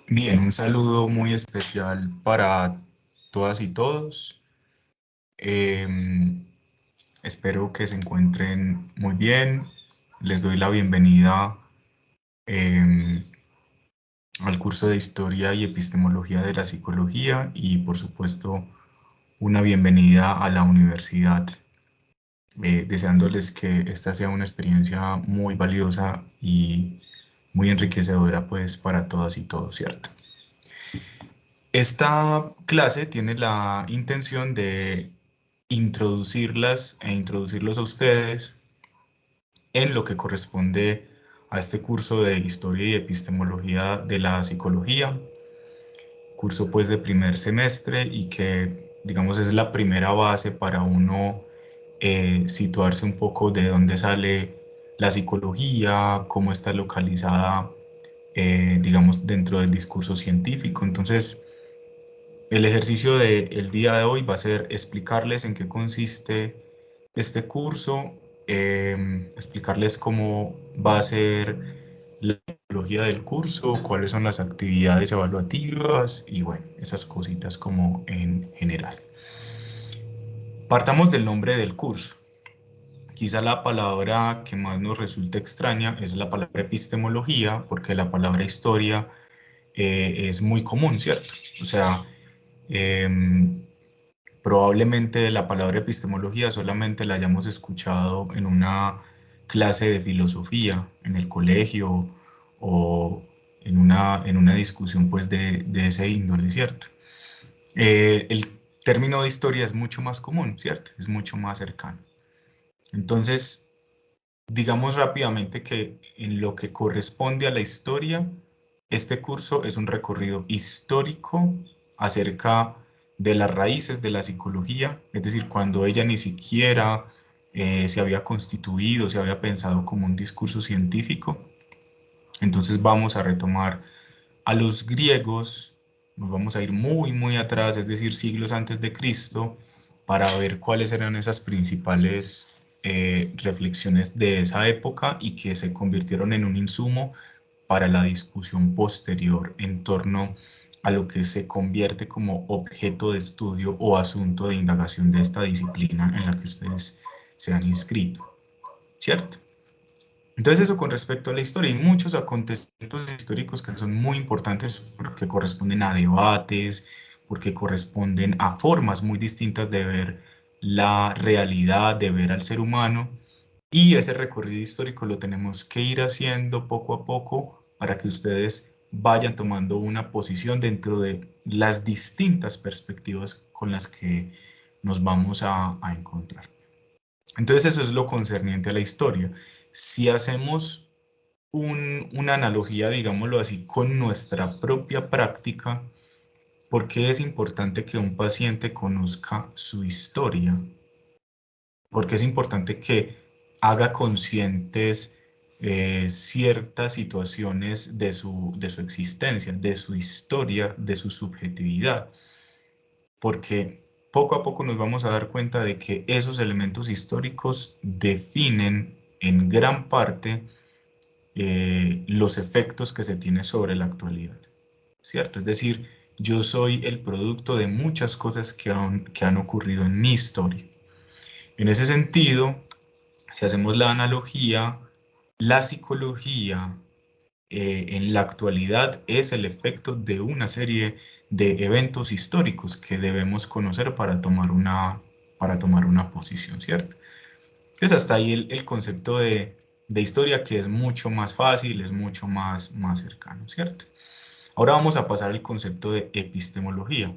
Bien, un saludo muy especial para todas y todos. Em, Espero que se encuentren muy bien. Les doy la bienvenida em, al curso de Historia y Epistemología de la Psicología y, por supuesto, una bienvenida a la universidad, deseándoles que esta sea una experiencia muy valiosa y muy enriquecedora, pues, para todas y todos, ¿cierto? Esta clase tiene la intención de introducirlas e introducirlos a ustedes en lo que corresponde a este curso de Historia y Epistemología de la Psicología, curso pues de primer semestre y que digamos es la primera base para uno situarse un poco de dónde sale la psicología, cómo está localizada digamos dentro del discurso científico. Entonces, el ejercicio del día de hoy va a ser explicarles en qué consiste este curso, explicarles cómo va a ser la metodología del curso, cuáles son las actividades evaluativas y bueno, esas cositas como en general. Partamos del nombre del curso. Quizá la palabra que más nos resulta extraña es la palabra epistemología, porque la palabra historia es muy común, ¿cierto? O sea, probablemente la palabra epistemología solamente la hayamos escuchado en una clase de filosofía en el colegio o en una discusión pues de ese índole, ¿cierto? El término de historia es mucho más común, ¿cierto? Es mucho más cercano. Entonces, digamos rápidamente que en lo que corresponde a la historia, este curso es un recorrido histórico acerca de las raíces de la psicología, es decir, cuando ella ni siquiera se había constituido, se había pensado como un discurso científico. Entonces vamos a retomar a los griegos, nos vamos a ir muy, muy atrás, es decir, siglos antes de Cristo, para ver cuáles eran esas principales reflexiones de esa época y que se convirtieron en un insumo para la discusión posterior en torno a lo que se convierte como objeto de estudio o asunto de indagación de esta disciplina en la que ustedes se han inscrito, ¿cierto? Entonces eso con respecto a la historia, hay muchos acontecimientos históricos que son muy importantes porque corresponden a debates, porque corresponden a formas muy distintas de ver la realidad, de ver al ser humano, y ese recorrido histórico lo tenemos que ir haciendo poco a poco para que ustedes vayan tomando una posición dentro de las distintas perspectivas con las que nos vamos a encontrar. Entonces eso es lo concerniente a la historia. Si hacemos una analogía, digámoslo así, con nuestra propia práctica, ¿por qué es importante que un paciente conozca su historia? ¿Por qué es importante que haga conscientes ciertas situaciones de su existencia, de su historia, de su subjetividad? Porque poco a poco nos vamos a dar cuenta de que esos elementos históricos definen en gran parte los efectos que se tiene sobre la actualidad, ¿cierto? Es decir, yo soy el producto de muchas cosas que han ocurrido en mi historia. En ese sentido, si hacemos la analogía, la psicología en la actualidad es el efecto de una serie de eventos históricos que debemos conocer para tomar una posición, ¿cierto? Entonces hasta ahí el concepto de historia, que es mucho más fácil, es mucho más cercano, ¿cierto? Ahora vamos a pasar al concepto de epistemología.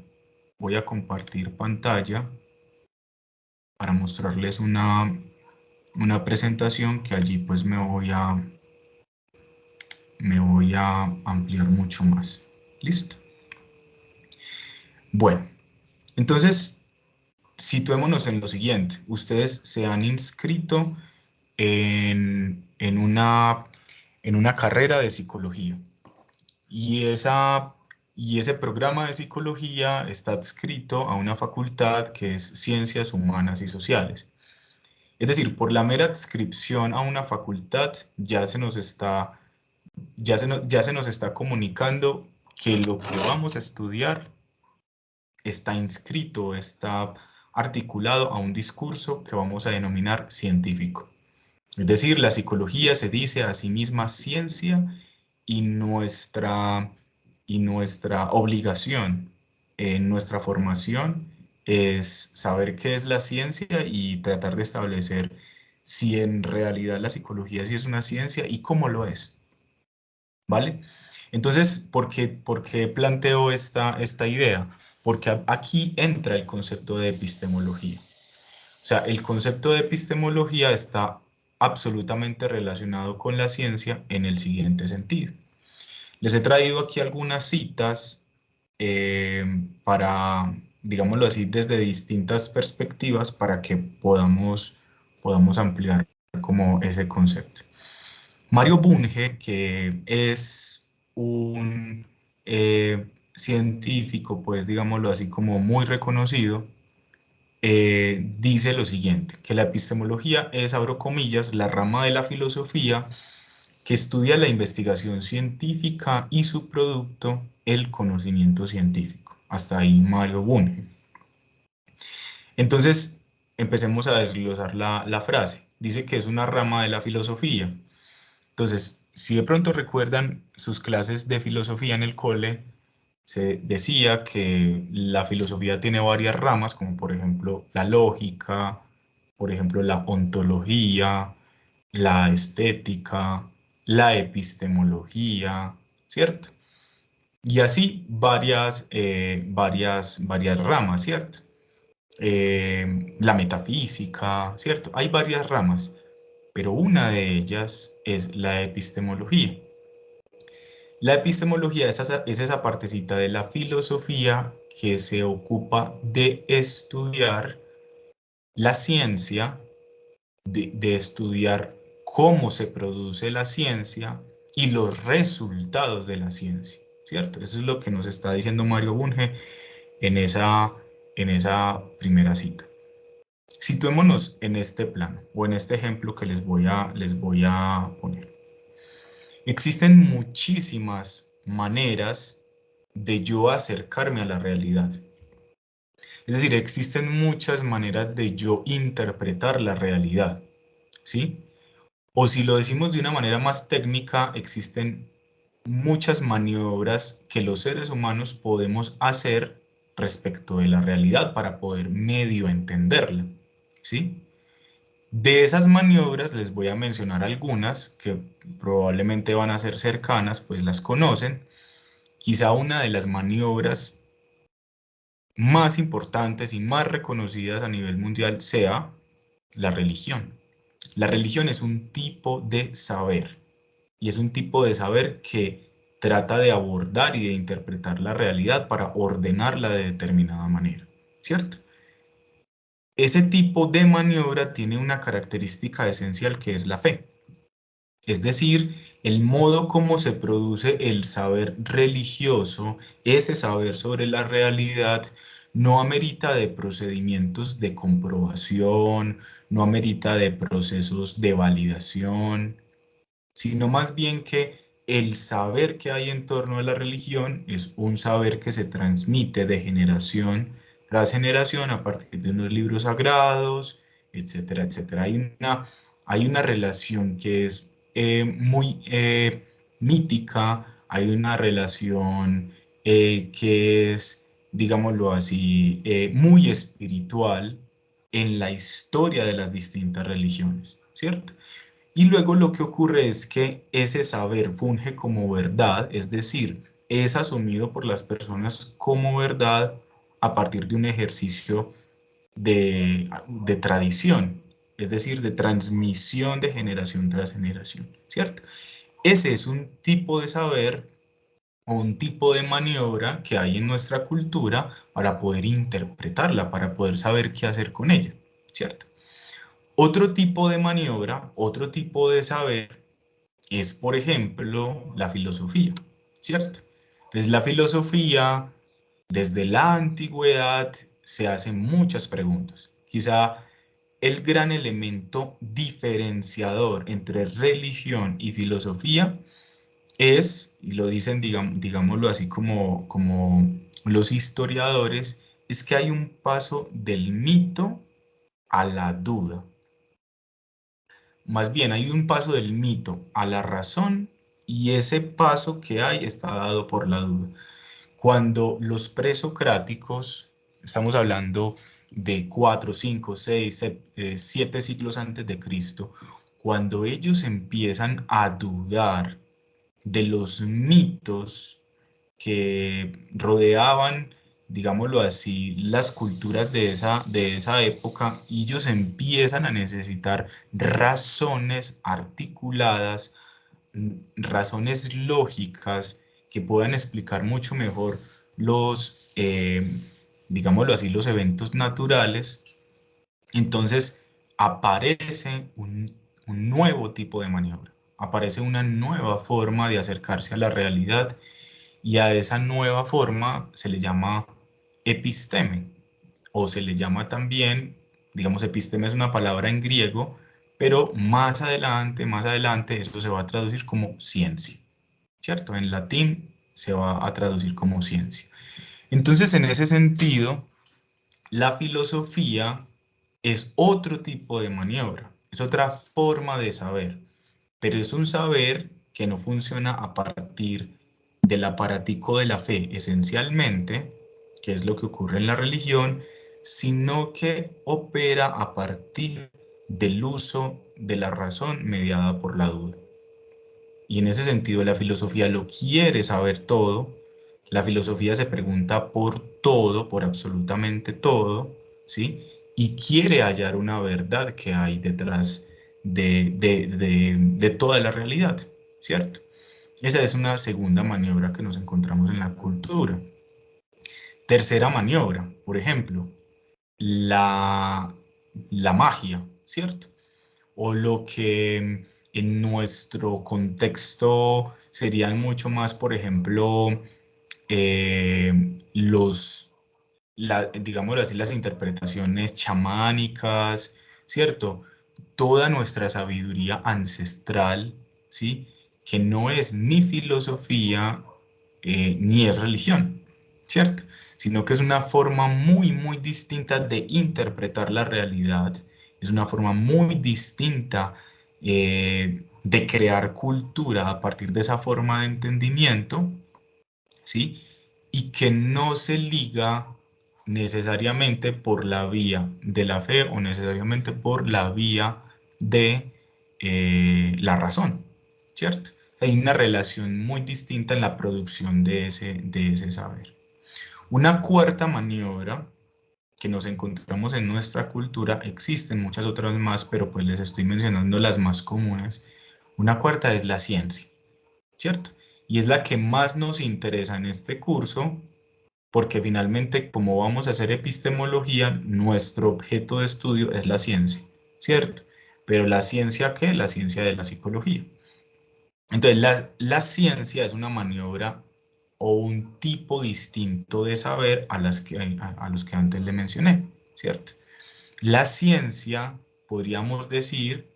Voy a compartir pantalla para mostrarles una presentación que allí pues me voy a ampliar mucho más. ¿Listo? Bueno, entonces situémonos en lo siguiente. Ustedes se han inscrito en una carrera de psicología y ese programa de psicología está adscrito a una facultad que es Ciencias Humanas y Sociales. Es decir, por la mera adscripción a una facultad ya se nos está comunicando que lo que vamos a estudiar está inscrito, está articulado a un discurso que vamos a denominar científico. Es decir, la psicología se dice a sí misma ciencia y nuestra obligación en nuestra formación es saber qué es la ciencia y tratar de establecer si en realidad la psicología sí es una ciencia y cómo lo es, ¿vale? Entonces, por qué planteo esta idea? Porque aquí entra el concepto de epistemología. O sea, el concepto de epistemología está absolutamente relacionado con la ciencia en el siguiente sentido. Les he traído aquí algunas citas eh, para, digámoslo así, desde distintas perspectivas para que podamos ampliar como ese concepto. Mario Bunge, que es un científico, pues digámoslo así, como muy reconocido, dice lo siguiente, que la epistemología es, abro comillas, la rama de la filosofía que estudia la investigación científica y su producto, el conocimiento científico. Hasta ahí Mario Bunge. Entonces, empecemos a desglosar la frase. Dice que es una rama de la filosofía. Entonces, si de pronto recuerdan sus clases de filosofía en el cole, se decía que la filosofía tiene varias ramas, como por ejemplo la lógica, por ejemplo la ontología, la estética, la epistemología, ¿cierto? Y así varias ramas, ¿cierto? La metafísica, ¿cierto? Hay varias ramas, pero una de ellas es la epistemología. La epistemología es esa partecita de la filosofía que se ocupa de estudiar la ciencia, de estudiar cómo se produce la ciencia y los resultados de la ciencia, ¿cierto? Eso es lo que nos está diciendo Mario Bunge en esa primera cita. Situémonos en este plano o en este ejemplo que les voy a poner. Existen muchísimas maneras de yo acercarme a la realidad. Es decir, existen muchas maneras de yo interpretar la realidad, ¿sí? O si lo decimos de una manera más técnica, existen muchas maniobras que los seres humanos podemos hacer respecto de la realidad para poder medio entenderla, ¿sí? De esas maniobras les voy a mencionar algunas que probablemente van a ser cercanas, pues las conocen. Quizá una de las maniobras más importantes y más reconocidas a nivel mundial sea la religión. La religión es un tipo de saber y es un tipo de saber que trata de abordar y de interpretar la realidad para ordenarla de determinada manera, ¿cierto? Ese tipo de maniobra tiene una característica esencial que es la fe. Es decir, el modo como se produce el saber religioso, ese saber sobre la realidad, no amerita de procedimientos de comprobación, no amerita de procesos de validación, sino más bien que el saber que hay en torno a la religión es un saber que se transmite de generación tras generación a partir de unos libros sagrados, etcétera, etcétera. Hay una relación que es muy mítica, hay una relación que es, digámoslo así, muy espiritual en la historia de las distintas religiones, ¿cierto? Y luego lo que ocurre es que ese saber funge como verdad, es decir, es asumido por las personas como verdad a partir de un ejercicio de tradición, es decir, de transmisión de generación tras generación, ¿cierto? Ese es un tipo de saber o un tipo de maniobra que hay en nuestra cultura para poder interpretarla, para poder saber qué hacer con ella, ¿cierto? Otro tipo de maniobra, otro tipo de saber es, por ejemplo, la filosofía, ¿cierto? Entonces, la filosofía, desde la antigüedad, se hacen muchas preguntas. Quizá el gran elemento diferenciador entre religión y filosofía y lo dicen, digámoslo así como los historiadores, es que hay un paso del mito a la duda. Más bien, hay un paso del mito a la razón y ese paso que hay está dado por la duda. Cuando los presocráticos, estamos hablando de 4, 5, 6, 7 siglos antes de Cristo, cuando ellos empiezan a dudar de los mitos que rodeaban, digámoslo así, las culturas de esa época, y ellos empiezan a necesitar razones articuladas, razones lógicas que puedan explicar mucho mejor los, digámoslo así, los eventos naturales. Entonces aparece un nuevo tipo de maniobra, aparece una nueva forma de acercarse a la realidad y a esa nueva forma se le llama episteme o se le llama también, digamos, episteme es una palabra en griego, pero más adelante, esto se va a traducir como ciencia, ¿cierto? En latín se va a traducir como ciencia. Entonces, en ese sentido, la filosofía es otro tipo de maniobra, es otra forma de saber, pero es un saber que no funciona a partir del aparatico de la fe, esencialmente, que es lo que ocurre en la religión, sino que opera a partir del uso de la razón mediada por la duda. Y en ese sentido la filosofía lo quiere saber todo, la filosofía se pregunta por todo, por absolutamente todo, ¿sí? Y quiere hallar una verdad que hay detrás de toda la realidad, ¿cierto? Esa es una segunda maniobra que nos encontramos en la cultura. Tercera maniobra, por ejemplo, la, la magia, ¿cierto? O lo que en nuestro contexto serían mucho más, por ejemplo, digámoslo así, las interpretaciones chamánicas, ¿cierto? Toda nuestra sabiduría ancestral, ¿sí? Que no es ni filosofía ni es religión, ¿cierto? Sino que es una forma muy, muy distinta de interpretar la realidad, es una forma muy distinta de crear cultura a partir de esa forma de entendimiento, ¿sí? Y que no se liga necesariamente por la vía de la fe o necesariamente por la vía de la razón, ¿cierto? Hay una relación muy distinta en la producción de ese saber. Una cuarta maniobra que nos encontramos en nuestra cultura, existen muchas otras más, pero pues les estoy mencionando las más comunes. Una cuarta es la ciencia, ¿cierto? Y es la que más nos interesa en este curso, porque finalmente, como vamos a hacer epistemología, nuestro objeto de estudio es la ciencia, ¿cierto? Pero la ciencia, ¿qué? La ciencia de la psicología. Entonces, la ciencia es una maniobra o un tipo distinto de saber a los que antes le mencioné, ¿cierto? La ciencia, podríamos decir,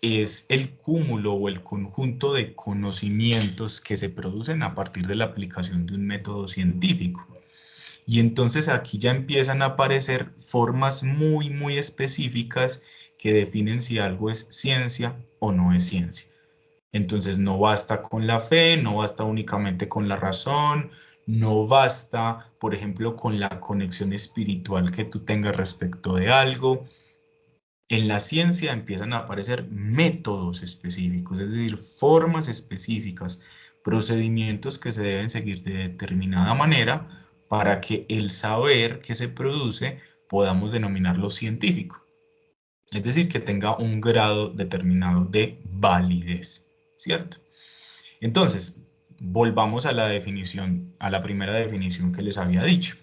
es el cúmulo o el conjunto de conocimientos que se producen a partir de la aplicación de un método científico. Y entonces aquí ya empiezan a aparecer formas muy, muy específicas que definen si algo es ciencia o no es ciencia. Entonces no basta con la fe, no basta únicamente con la razón, no basta, por ejemplo, con la conexión espiritual que tú tengas respecto de algo. En la ciencia empiezan a aparecer métodos específicos, es decir, formas específicas, procedimientos que se deben seguir de determinada manera para que el saber que se produce podamos denominarlo científico. Es decir, que tenga un grado determinado de validez, ¿cierto? Entonces, volvamos a la definición, a la primera definición que les había dicho.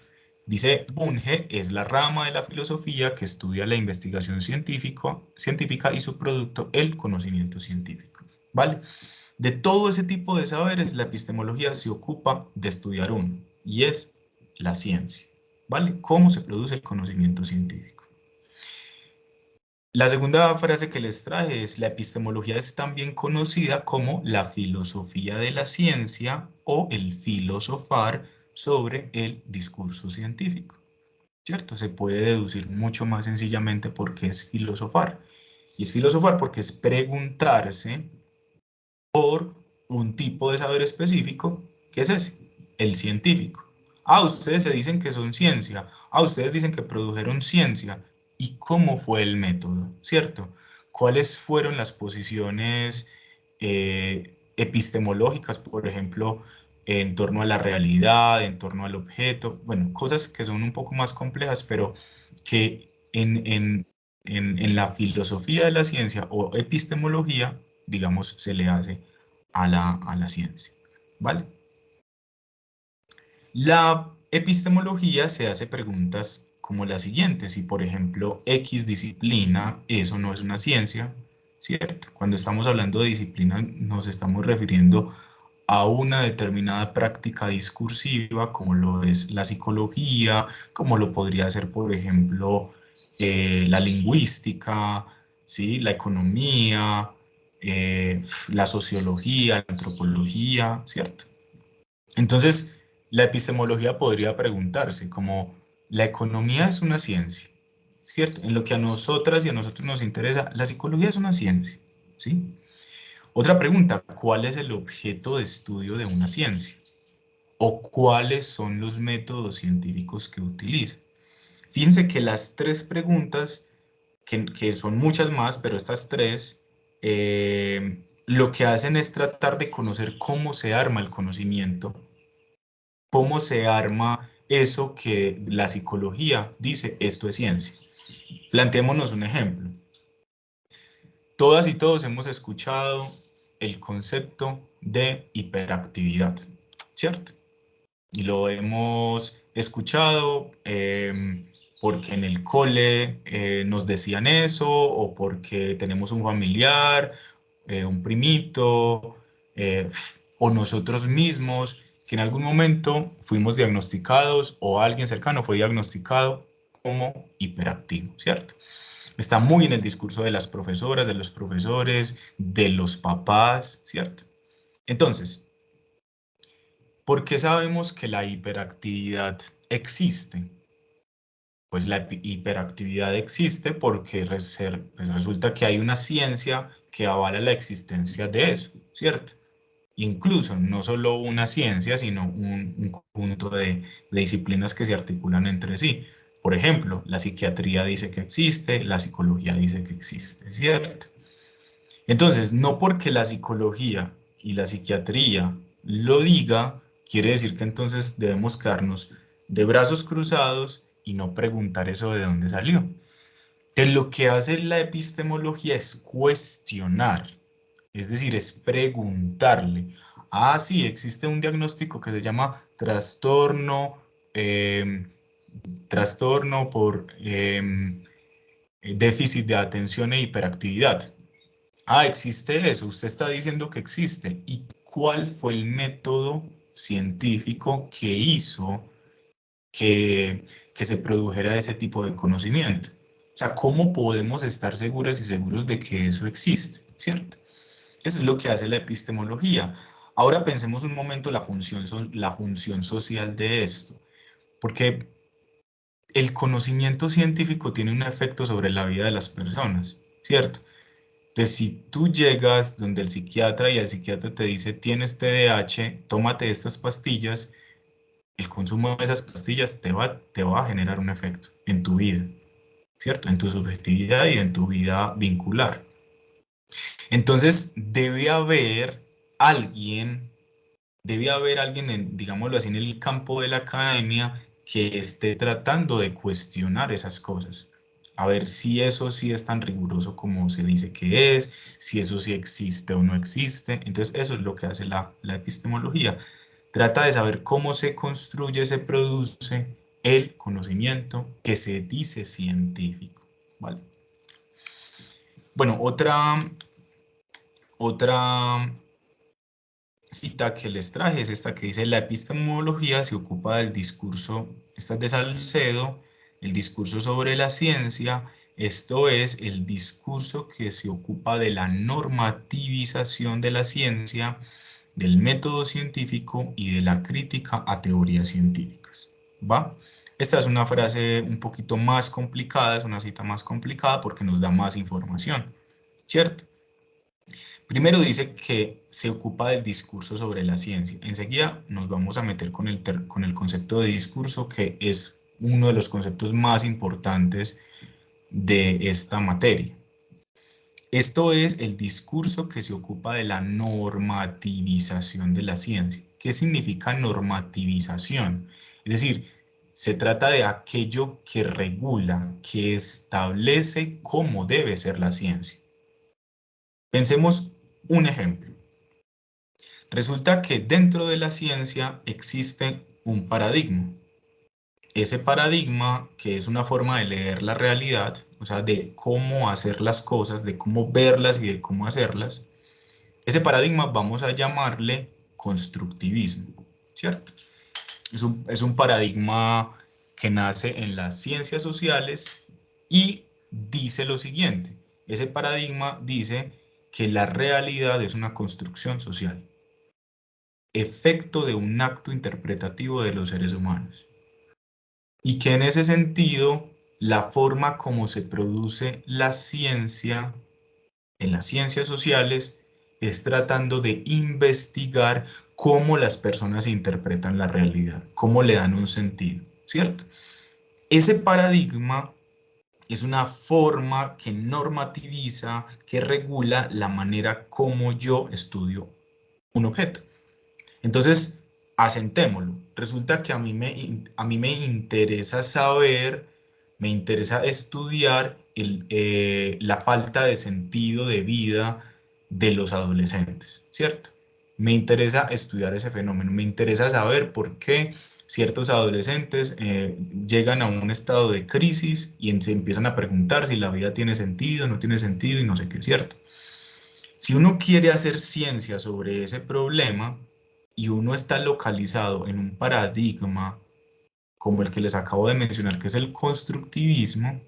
Dice, Bunge es la rama de la filosofía que estudia la investigación científica y su producto, el conocimiento científico. ¿Vale? De todo ese tipo de saberes, la epistemología se ocupa de estudiar uno, y es la ciencia. ¿Vale? ¿Cómo se produce el conocimiento científico? La segunda frase que les traje es: la epistemología es también conocida como la filosofía de la ciencia o el filosofar sobre el discurso científico. ¿Cierto? Se puede deducir mucho más sencillamente por qué es filosofar. Y es filosofar porque es preguntarse por un tipo de saber específico, que es ese, el científico. Ah, ustedes se dicen que son ciencia. Ah, ustedes dicen que produjeron ciencia. ¿Y cómo fue el método? ¿Cierto? ¿Cuáles fueron las posiciones epistemológicas, por ejemplo, en torno a la realidad, en torno al objeto? Bueno, cosas que son un poco más complejas, pero que en la filosofía de la ciencia o epistemología, digamos, se le hace a la ciencia, ¿vale? La epistemología se hace preguntas como la siguiente: si por ejemplo X disciplina, eso no es una ciencia, ¿cierto? Cuando estamos hablando de disciplina nos estamos refiriendo a una determinada práctica discursiva, como lo es la psicología, como lo podría ser, por ejemplo, la lingüística, ¿sí? La economía, la sociología, la antropología, ¿cierto? Entonces, la epistemología podría preguntarse como: la economía es una ciencia, ¿cierto? En lo que a nosotras y a nosotros nos interesa, la psicología es una ciencia, ¿sí? Otra pregunta: ¿cuál es el objeto de estudio de una ciencia? ¿O cuáles son los métodos científicos que utiliza? Fíjense que las tres preguntas, que son muchas más, pero estas tres, lo que hacen es tratar de conocer cómo se arma el conocimiento, cómo se arma eso que la psicología dice: esto es ciencia. Planteémonos un ejemplo. Todas y todos hemos escuchado el concepto de hiperactividad, ¿cierto? Y lo hemos escuchado porque en el cole nos decían eso, o porque tenemos un familiar, un primito, o nosotros mismos, que en algún momento fuimos diagnosticados o alguien cercano fue diagnosticado como hiperactivo, ¿cierto? Está muy en el discurso de las profesoras, de los profesores, de los papás, ¿cierto? Entonces, ¿por qué sabemos que la hiperactividad existe? Pues la hiperactividad existe porque pues resulta que hay una ciencia que avala la existencia de eso, ¿cierto? Incluso no solo una ciencia, sino un conjunto de disciplinas que se articulan entre sí. Por ejemplo, la psiquiatría dice que existe, la psicología dice que existe, ¿cierto? Entonces, no porque la psicología y la psiquiatría lo diga, quiere decir que entonces debemos quedarnos de brazos cruzados y no preguntar eso de dónde salió. Que lo que hace la epistemología es cuestionar, es decir, es preguntarle: ah, sí, existe un diagnóstico que se llama eh, trastorno por déficit de atención e hiperactividad. Ah, existe eso, usted está diciendo que existe. ¿Y cuál fue el método científico que hizo que, que se produjera ese tipo de conocimiento? O sea, ¿cómo podemos estar seguras y seguros de que eso existe? ¿Cierto? Eso es lo que hace la epistemología. Ahora pensemos un momento la función social de esto, porque el conocimiento científico tiene un efecto sobre la vida de las personas, ¿cierto? Entonces, si tú llegas donde el psiquiatra y el psiquiatra te dice: tienes TDAH, tómate estas pastillas, el consumo de esas pastillas te va a generar un efecto en tu vida, ¿cierto? En tu subjetividad y en tu vida vincular. Entonces, alguien, debe haber alguien, digámoslo así, en el campo de la academia que esté tratando de cuestionar esas cosas. A ver si eso sí es tan riguroso como se dice que es, si eso sí existe o no existe. Entonces, eso es lo que hace la epistemología. Trata de saber cómo se construye, se produce el conocimiento que se dice científico, ¿vale? Bueno, otra cita que les traje es esta que dice: la epistemología se ocupa del discurso, esta es de Salcedo, el discurso sobre la ciencia, Esto es el discurso que se ocupa de la normativización de la ciencia, del método científico y de la crítica a teorías científicas. ¿Va? Esta es una frase un poquito más complicada, es una cita más complicada porque nos da más información, ¿cierto? Primero dice que se ocupa del discurso sobre la ciencia. Enseguida nos vamos a meter con el concepto de discurso, que es uno de los conceptos más importantes de esta materia. Esto es el discurso que se ocupa de la normativización de la ciencia. ¿Qué significa normativización? Es decir, se trata de aquello que regula, que establece cómo debe ser la ciencia. Pensemos un ejemplo. Resulta que dentro de la ciencia existe un paradigma. Ese paradigma, que es una forma de leer la realidad, o sea, de cómo hacer las cosas, de cómo verlas y de cómo hacerlas, ese paradigma vamos a llamarle constructivismo, ¿cierto? Es un paradigma que nace en las ciencias sociales y dice lo siguiente. Ese paradigma dice que la realidad es una construcción social, efecto de un acto interpretativo de los seres humanos. Y que en ese sentido, la forma como se produce la ciencia en las ciencias sociales es tratando de investigar cómo las personas interpretan la realidad, cómo le dan un sentido, ¿cierto? Ese paradigma es una forma que normativiza, que regula la manera como yo estudio un objeto. Entonces, asentémoslo. Resulta que a mí me interesa saber, me interesa estudiar la falta de sentido de vida de los adolescentes, ¿cierto? Me interesa estudiar ese fenómeno, me interesa saber por qué ciertos adolescentes llegan a un estado de crisis y se empiezan a preguntar si la vida tiene sentido, no tiene sentido y no sé qué, ¿cierto? Si uno quiere hacer ciencia sobre ese problema y uno está localizado en un paradigma como el que les acabo de mencionar, que es el constructivismo,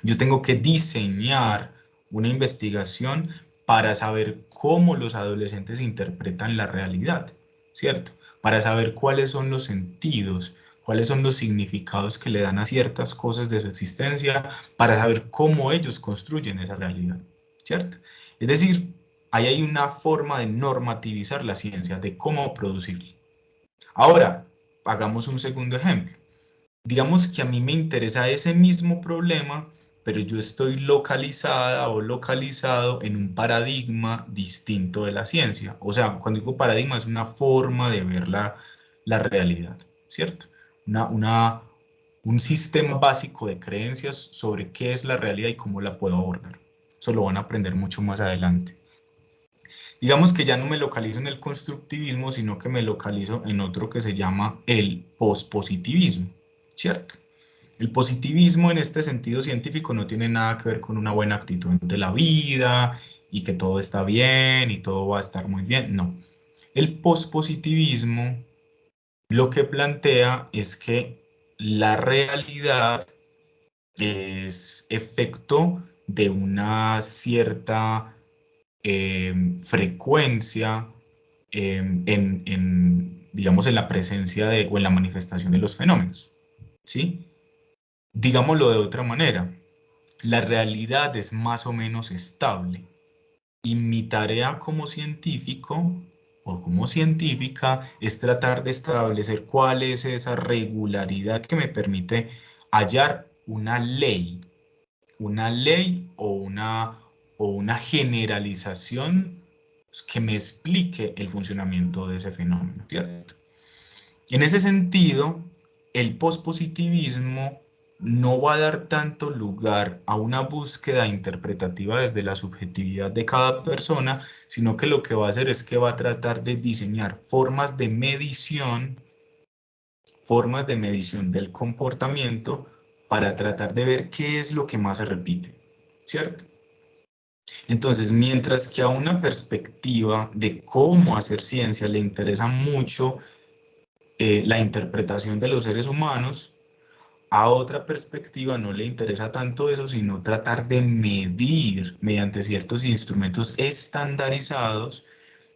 yo tengo que diseñar una investigación para saber cómo los adolescentes interpretan la realidad, ¿cierto? Para saber cuáles son los sentidos, cuáles son los significados que le dan a ciertas cosas de su existencia, para saber cómo ellos construyen esa realidad, ¿cierto? Es decir, ahí hay una forma de normativizar la ciencia, de cómo producirla. Ahora, hagamos un segundo ejemplo. Digamos que a mí me interesa ese mismo problema, pero yo estoy localizada o localizado en un paradigma distinto de la ciencia. O sea, cuando digo paradigma es una forma de ver la realidad, ¿cierto? Un sistema básico de creencias sobre qué es la realidad y cómo la puedo abordar. Eso lo van a aprender mucho más adelante. Digamos que ya no me localizo en el constructivismo, sino que me localizo en otro que se llama el pospositivismo, ¿cierto? El positivismo en este sentido científico no tiene nada que ver con una buena actitud ante la vida y que todo está bien y todo va a estar muy bien, no. El pospositivismo lo que plantea es que la realidad es efecto de una cierta frecuencia digamos, en la presencia o en la manifestación de los fenómenos, ¿sí? Digámoslo de otra manera, la realidad es más o menos estable y mi tarea como científico o como científica es tratar de establecer cuál es esa regularidad que me permite hallar una ley o una generalización que me explique el funcionamiento de ese fenómeno, ¿cierto? En ese sentido, el pospositivismo no va a dar tanto lugar a una búsqueda interpretativa desde la subjetividad de cada persona, sino que lo que va a hacer es que va a tratar de diseñar formas de medición del comportamiento para tratar de ver qué es lo que más se repite, ¿cierto? Entonces, mientras que a una perspectiva de cómo hacer ciencia le interesa mucho la interpretación de los seres humanos, A otra perspectiva no le interesa tanto eso, sino tratar de medir mediante ciertos instrumentos estandarizados,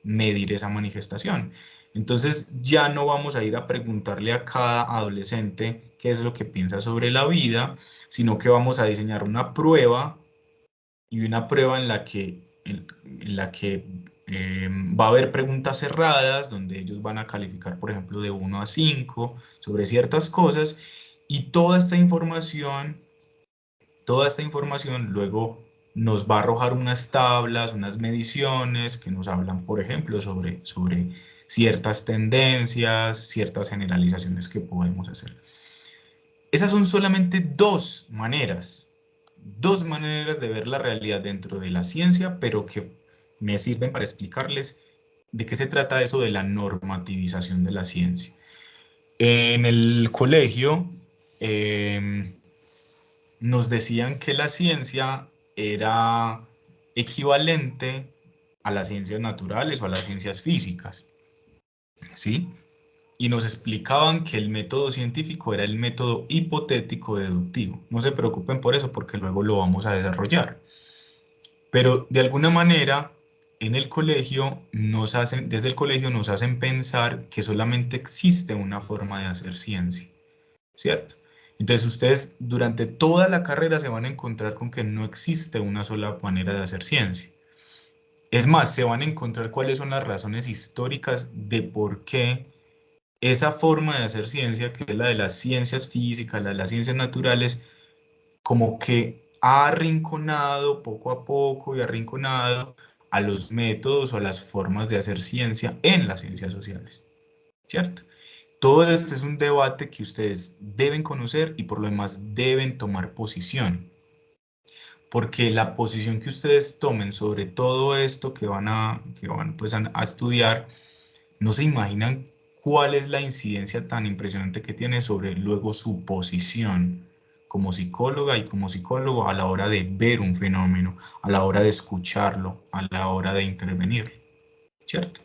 medir esa manifestación. Entonces ya no vamos a ir a preguntarle a cada adolescente qué es lo que piensa sobre la vida, sino que vamos a diseñar una prueba y una prueba en la que va a haber preguntas cerradas donde ellos van a calificar, por ejemplo, de 1 a 5 sobre ciertas cosas y toda esta información luego nos va a arrojar unas tablas, unas mediciones que nos hablan, por ejemplo, sobre ciertas tendencias, ciertas generalizaciones que podemos hacer. Esas son solamente dos maneras de ver la realidad dentro de la ciencia, pero que me sirven para explicarles de qué se trata eso de la normativización de la ciencia. En el colegio nos decían que la ciencia era equivalente a las ciencias naturales o a las ciencias físicas, ¿sí? Y nos explicaban que el método científico era el método hipotético deductivo. No se preocupen por eso porque luego lo vamos a desarrollar. Pero de alguna manera en el colegio desde el colegio nos hacen pensar que solamente existe una forma de hacer ciencia, ¿cierto? Entonces ustedes durante toda la carrera se van a encontrar con que no existe una sola manera de hacer ciencia. Es más, se van a encontrar cuáles son las razones históricas de por qué esa forma de hacer ciencia, que es la de las ciencias físicas, la de las ciencias naturales, como que ha arrinconado poco a poco y arrinconado a los métodos o a las formas de hacer ciencia en las ciencias sociales, ¿cierto? Todo esto es un debate que ustedes deben conocer y por lo demás deben tomar posición, porque la posición que ustedes tomen sobre todo esto que van pues a estudiar, no se imaginan cuál es la incidencia tan impresionante que tiene sobre luego su posición como psicóloga y como psicólogo a la hora de ver un fenómeno, a la hora de escucharlo, a la hora de intervenir, ¿cierto?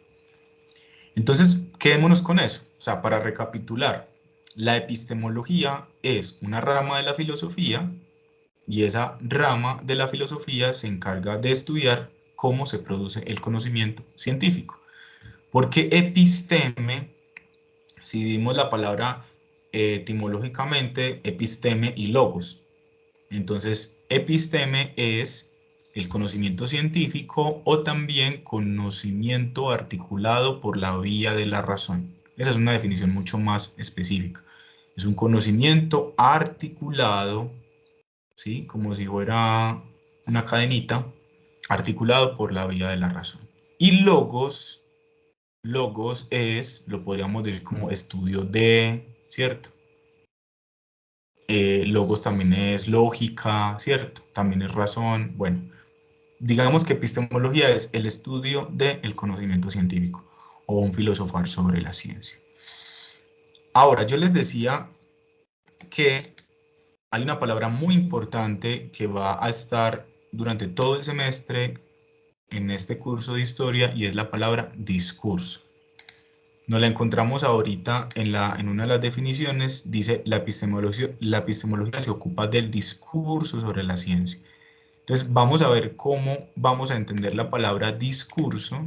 Entonces, quedémonos con eso. O sea, para recapitular, la epistemología es una rama de la filosofía y esa rama de la filosofía se encarga de estudiar cómo se produce el conocimiento científico. Porque episteme, si dimos la palabra etimológicamente, episteme y logos. Entonces, episteme es el conocimiento científico o también conocimiento articulado por la vía de la razón. Esa es una definición mucho más específica. Es un conocimiento articulado, ¿sí? Como si fuera una cadenita, articulado por la vía de la razón. Y logos lo podríamos decir como estudio de, ¿cierto? Logos también es lógica, ¿cierto? También es razón. Bueno, digamos que epistemología es el estudio del conocimiento científico o un filosofar sobre la ciencia. Ahora, yo les decía que hay una palabra muy importante que va a estar durante todo el semestre en este curso de historia y es la palabra discurso. Nos la encontramos ahorita en una de las definiciones, dice la epistemología se ocupa del discurso sobre la ciencia. Entonces vamos a ver cómo vamos a entender la palabra discurso.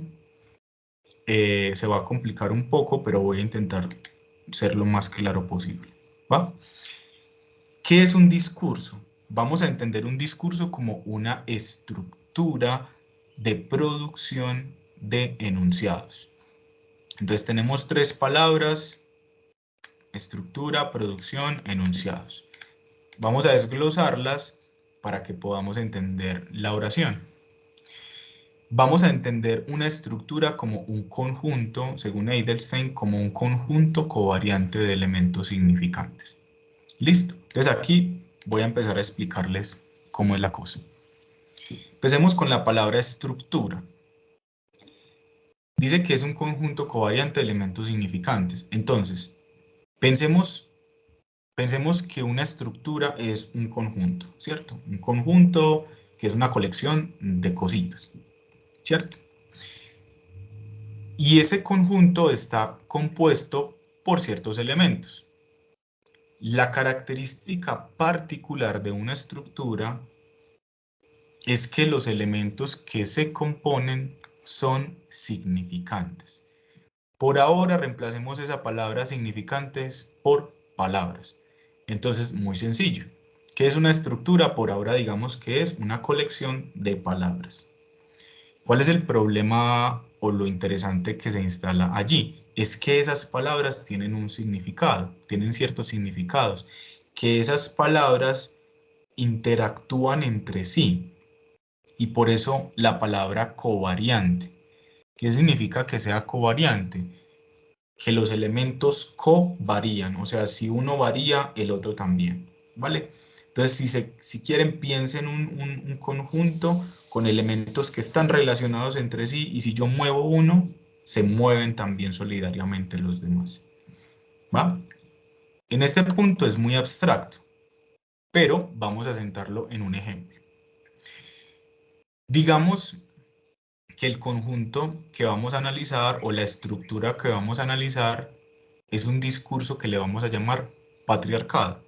Se va a complicar un poco, pero voy a intentar ser lo más claro posible. ¿Va? ¿Qué es un discurso? Vamos a entender un discurso como una estructura de producción de enunciados. Entonces tenemos tres palabras: estructura, producción, enunciados. Vamos a desglosarlas para que podamos entender la oración. Vamos a entender una estructura como un conjunto, según Eidelstein, como un conjunto covariante de elementos significantes. Listo. Entonces aquí voy a empezar a explicarles cómo es la cosa. Empecemos con la palabra estructura. Dice que es un conjunto covariante de elementos significantes. Entonces, pensemos que una estructura es un conjunto, ¿cierto? Un conjunto que es una colección de cositas, ¿cierto? Y ese conjunto está compuesto por ciertos elementos. La característica particular de una estructura es que los elementos que se componen son significantes. Por ahora reemplacemos esa palabra significantes por palabras. Entonces, muy sencillo. ¿Qué es una estructura? Por ahora digamos que es una colección de palabras. ¿Cuál es el problema o lo interesante que se instala allí? Es que esas palabras tienen un significado, tienen ciertos significados, que esas palabras interactúan entre sí y por eso la palabra covariante. ¿Qué significa que sea covariante? Que los elementos covarían, o sea, si uno varía, el otro también, ¿vale? Entonces, si quieren, piensen un conjunto con elementos que están relacionados entre sí y si yo muevo uno, se mueven también solidariamente los demás, ¿va? En este punto es muy abstracto, pero vamos a sentarlo en un ejemplo. Digamos que el conjunto que vamos a analizar o la estructura que vamos a analizar es un discurso que le vamos a llamar patriarcado,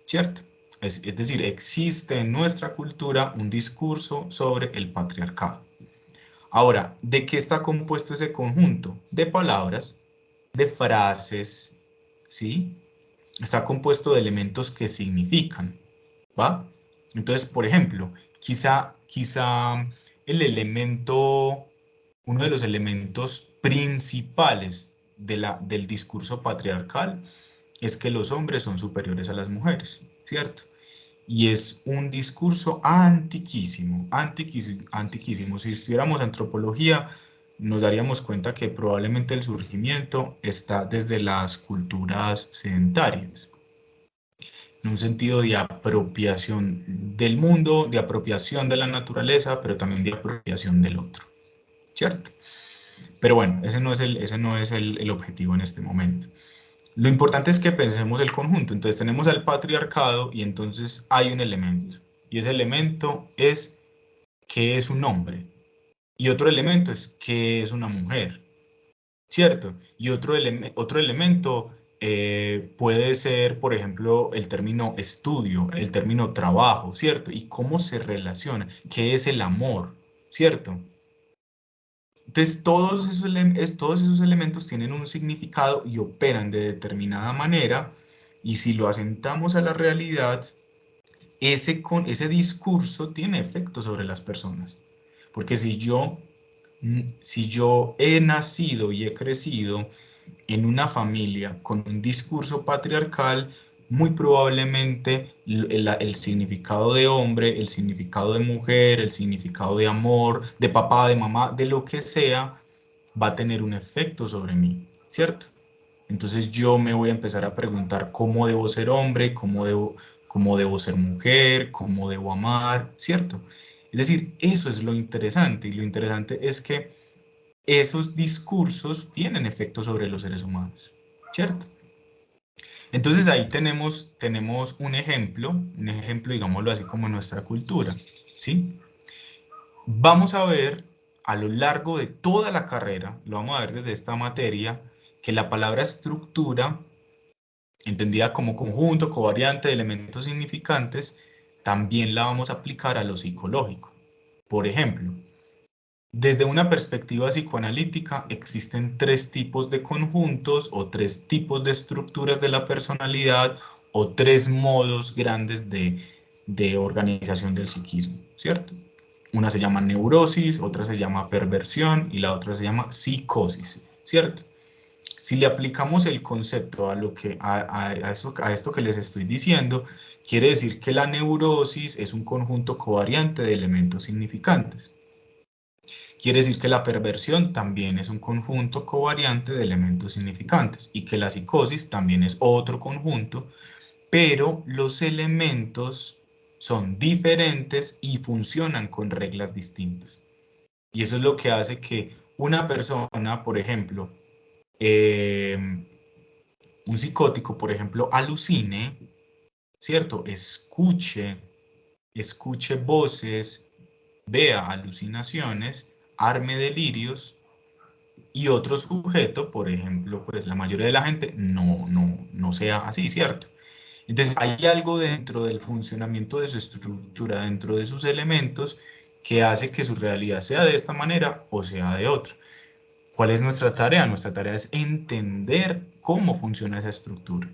¿cierto? Es decir, existe en nuestra cultura un discurso sobre el patriarcado. Ahora, ¿de qué está compuesto ese conjunto? De palabras, de frases, ¿sí? Está compuesto de elementos que significan, ¿va? Entonces, por ejemplo, quizá el elemento, uno de los elementos principales del discurso patriarcal es que los hombres son superiores a las mujeres, ¿cierto? Y es un discurso antiquísimo, antiquísimo, antiquísimo. Si estudiáramos antropología, nos daríamos cuenta que probablemente el surgimiento está desde las culturas sedentarias, en un sentido de apropiación del mundo, de apropiación de la naturaleza, pero también de apropiación del otro, ¿cierto? Pero bueno, ese no es el objetivo en este momento. Lo importante es que pensemos el conjunto. Entonces tenemos al patriarcado y entonces hay un elemento. Y ese elemento es qué es un hombre. Y otro elemento es qué es una mujer. ¿Cierto? Y otro elemento puede ser, por ejemplo, el término estudio, el término trabajo, ¿cierto? Y cómo se relaciona, qué es el amor, ¿cierto? Entonces, todos esos elementos tienen un significado y operan de determinada manera, y si lo asentamos a la realidad, ese discurso tiene efecto sobre las personas. Porque si yo he nacido y he crecido en una familia con un discurso patriarcal, muy probablemente el significado de hombre, el significado de mujer, el significado de amor, de papá, de mamá, de lo que sea, va a tener un efecto sobre mí, ¿cierto? Entonces yo me voy a empezar a preguntar cómo debo ser hombre, cómo debo ser mujer, cómo debo amar, ¿cierto? Es decir, eso es lo interesante y lo interesante es que esos discursos tienen efecto sobre los seres humanos, ¿cierto? Entonces ahí tenemos un ejemplo, digámoslo así, como en nuestra cultura, ¿sí? Vamos a ver a lo largo de toda la carrera, lo vamos a ver desde esta materia, que la palabra estructura, entendida como conjunto, covariante de elementos significantes, también la vamos a aplicar a lo psicológico. Por ejemplo, desde una perspectiva psicoanalítica existen tres tipos de conjuntos o tres tipos de estructuras de la personalidad o tres modos grandes de organización del psiquismo, ¿cierto? Una se llama neurosis, otra se llama perversión y la otra se llama psicosis, ¿cierto? Si le aplicamos el concepto a esto que les estoy diciendo, quiere decir que la neurosis es un conjunto covariante de elementos significantes. Quiere decir que la perversión también es un conjunto covariante de elementos significantes y que la psicosis también es otro conjunto, pero los elementos son diferentes y funcionan con reglas distintas. Y eso es lo que hace que una persona, por ejemplo, eh, un psicótico, por ejemplo, alucine, ¿cierto? Escuche voces, vea alucinaciones, arme delirios y otro sujeto, por ejemplo, pues la mayoría de la gente no sea así, ¿cierto? Entonces, hay algo dentro del funcionamiento de su estructura, dentro de sus elementos, que hace que su realidad sea de esta manera o sea de otra. ¿Cuál es nuestra tarea? Nuestra tarea es entender cómo funciona esa estructura.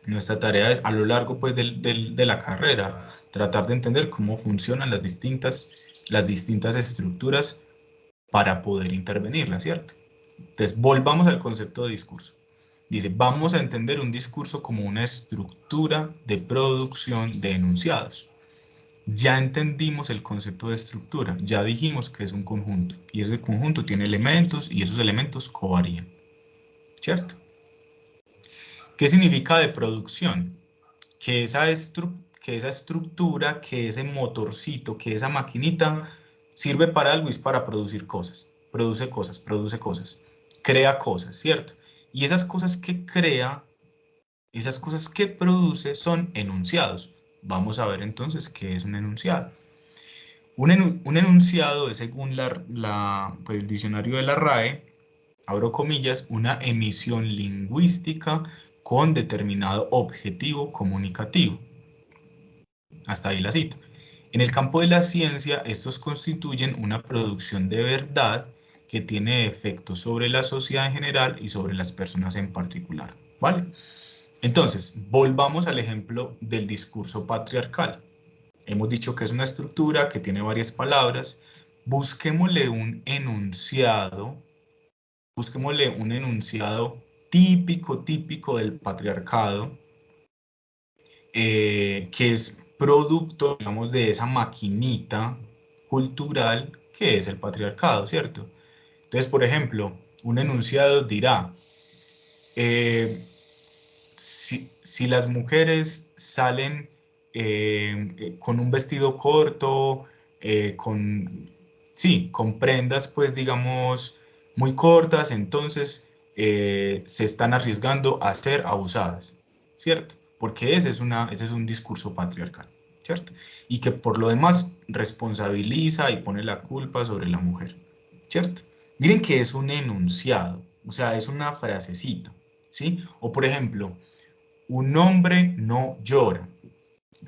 Nuestra tarea es, a lo largo pues, de la carrera, tratar de entender cómo funcionan las distintas estructuras para poder intervenirlas, ¿cierto? Entonces, volvamos al concepto de discurso. Dice, vamos a entender un discurso como una estructura de producción de enunciados. Ya entendimos el concepto de estructura, ya dijimos que es un conjunto, y ese conjunto tiene elementos y esos elementos covarían, ¿cierto? ¿Qué significa de producción? Que que esa estructura, que ese motorcito, que esa maquinita sirve para algo y es para producir cosas. Produce cosas, crea cosas, ¿cierto? Y esas cosas que crea, esas cosas que produce son enunciados. Vamos a ver entonces qué es un enunciado. Un enunciado es, según pues, el diccionario de la RAE, abro comillas, una emisión lingüística con determinado objetivo comunicativo. Hasta ahí la cita. En el campo de la ciencia, estos constituyen una producción de verdad que tiene efectos sobre la sociedad en general y sobre las personas en particular. ¿Vale? Entonces, volvamos al ejemplo del discurso patriarcal. Hemos dicho que es una estructura que tiene varias palabras. Busquémosle un enunciado, busquémosle un enunciado típico del patriarcado, que es producto, digamos, de esa maquinita cultural que es el patriarcado, ¿cierto? Entonces, por ejemplo, un enunciado dirá, si las mujeres salen con un vestido corto, sí, con prendas, pues, digamos, muy cortas, entonces se están arriesgando a ser abusadas, ¿cierto? Porque ese es un discurso patriarcal, ¿cierto? Y que por lo demás responsabiliza y pone la culpa sobre la mujer, ¿cierto? Miren que es un enunciado, o sea, es una frasecita, ¿sí? O por ejemplo, un hombre no llora,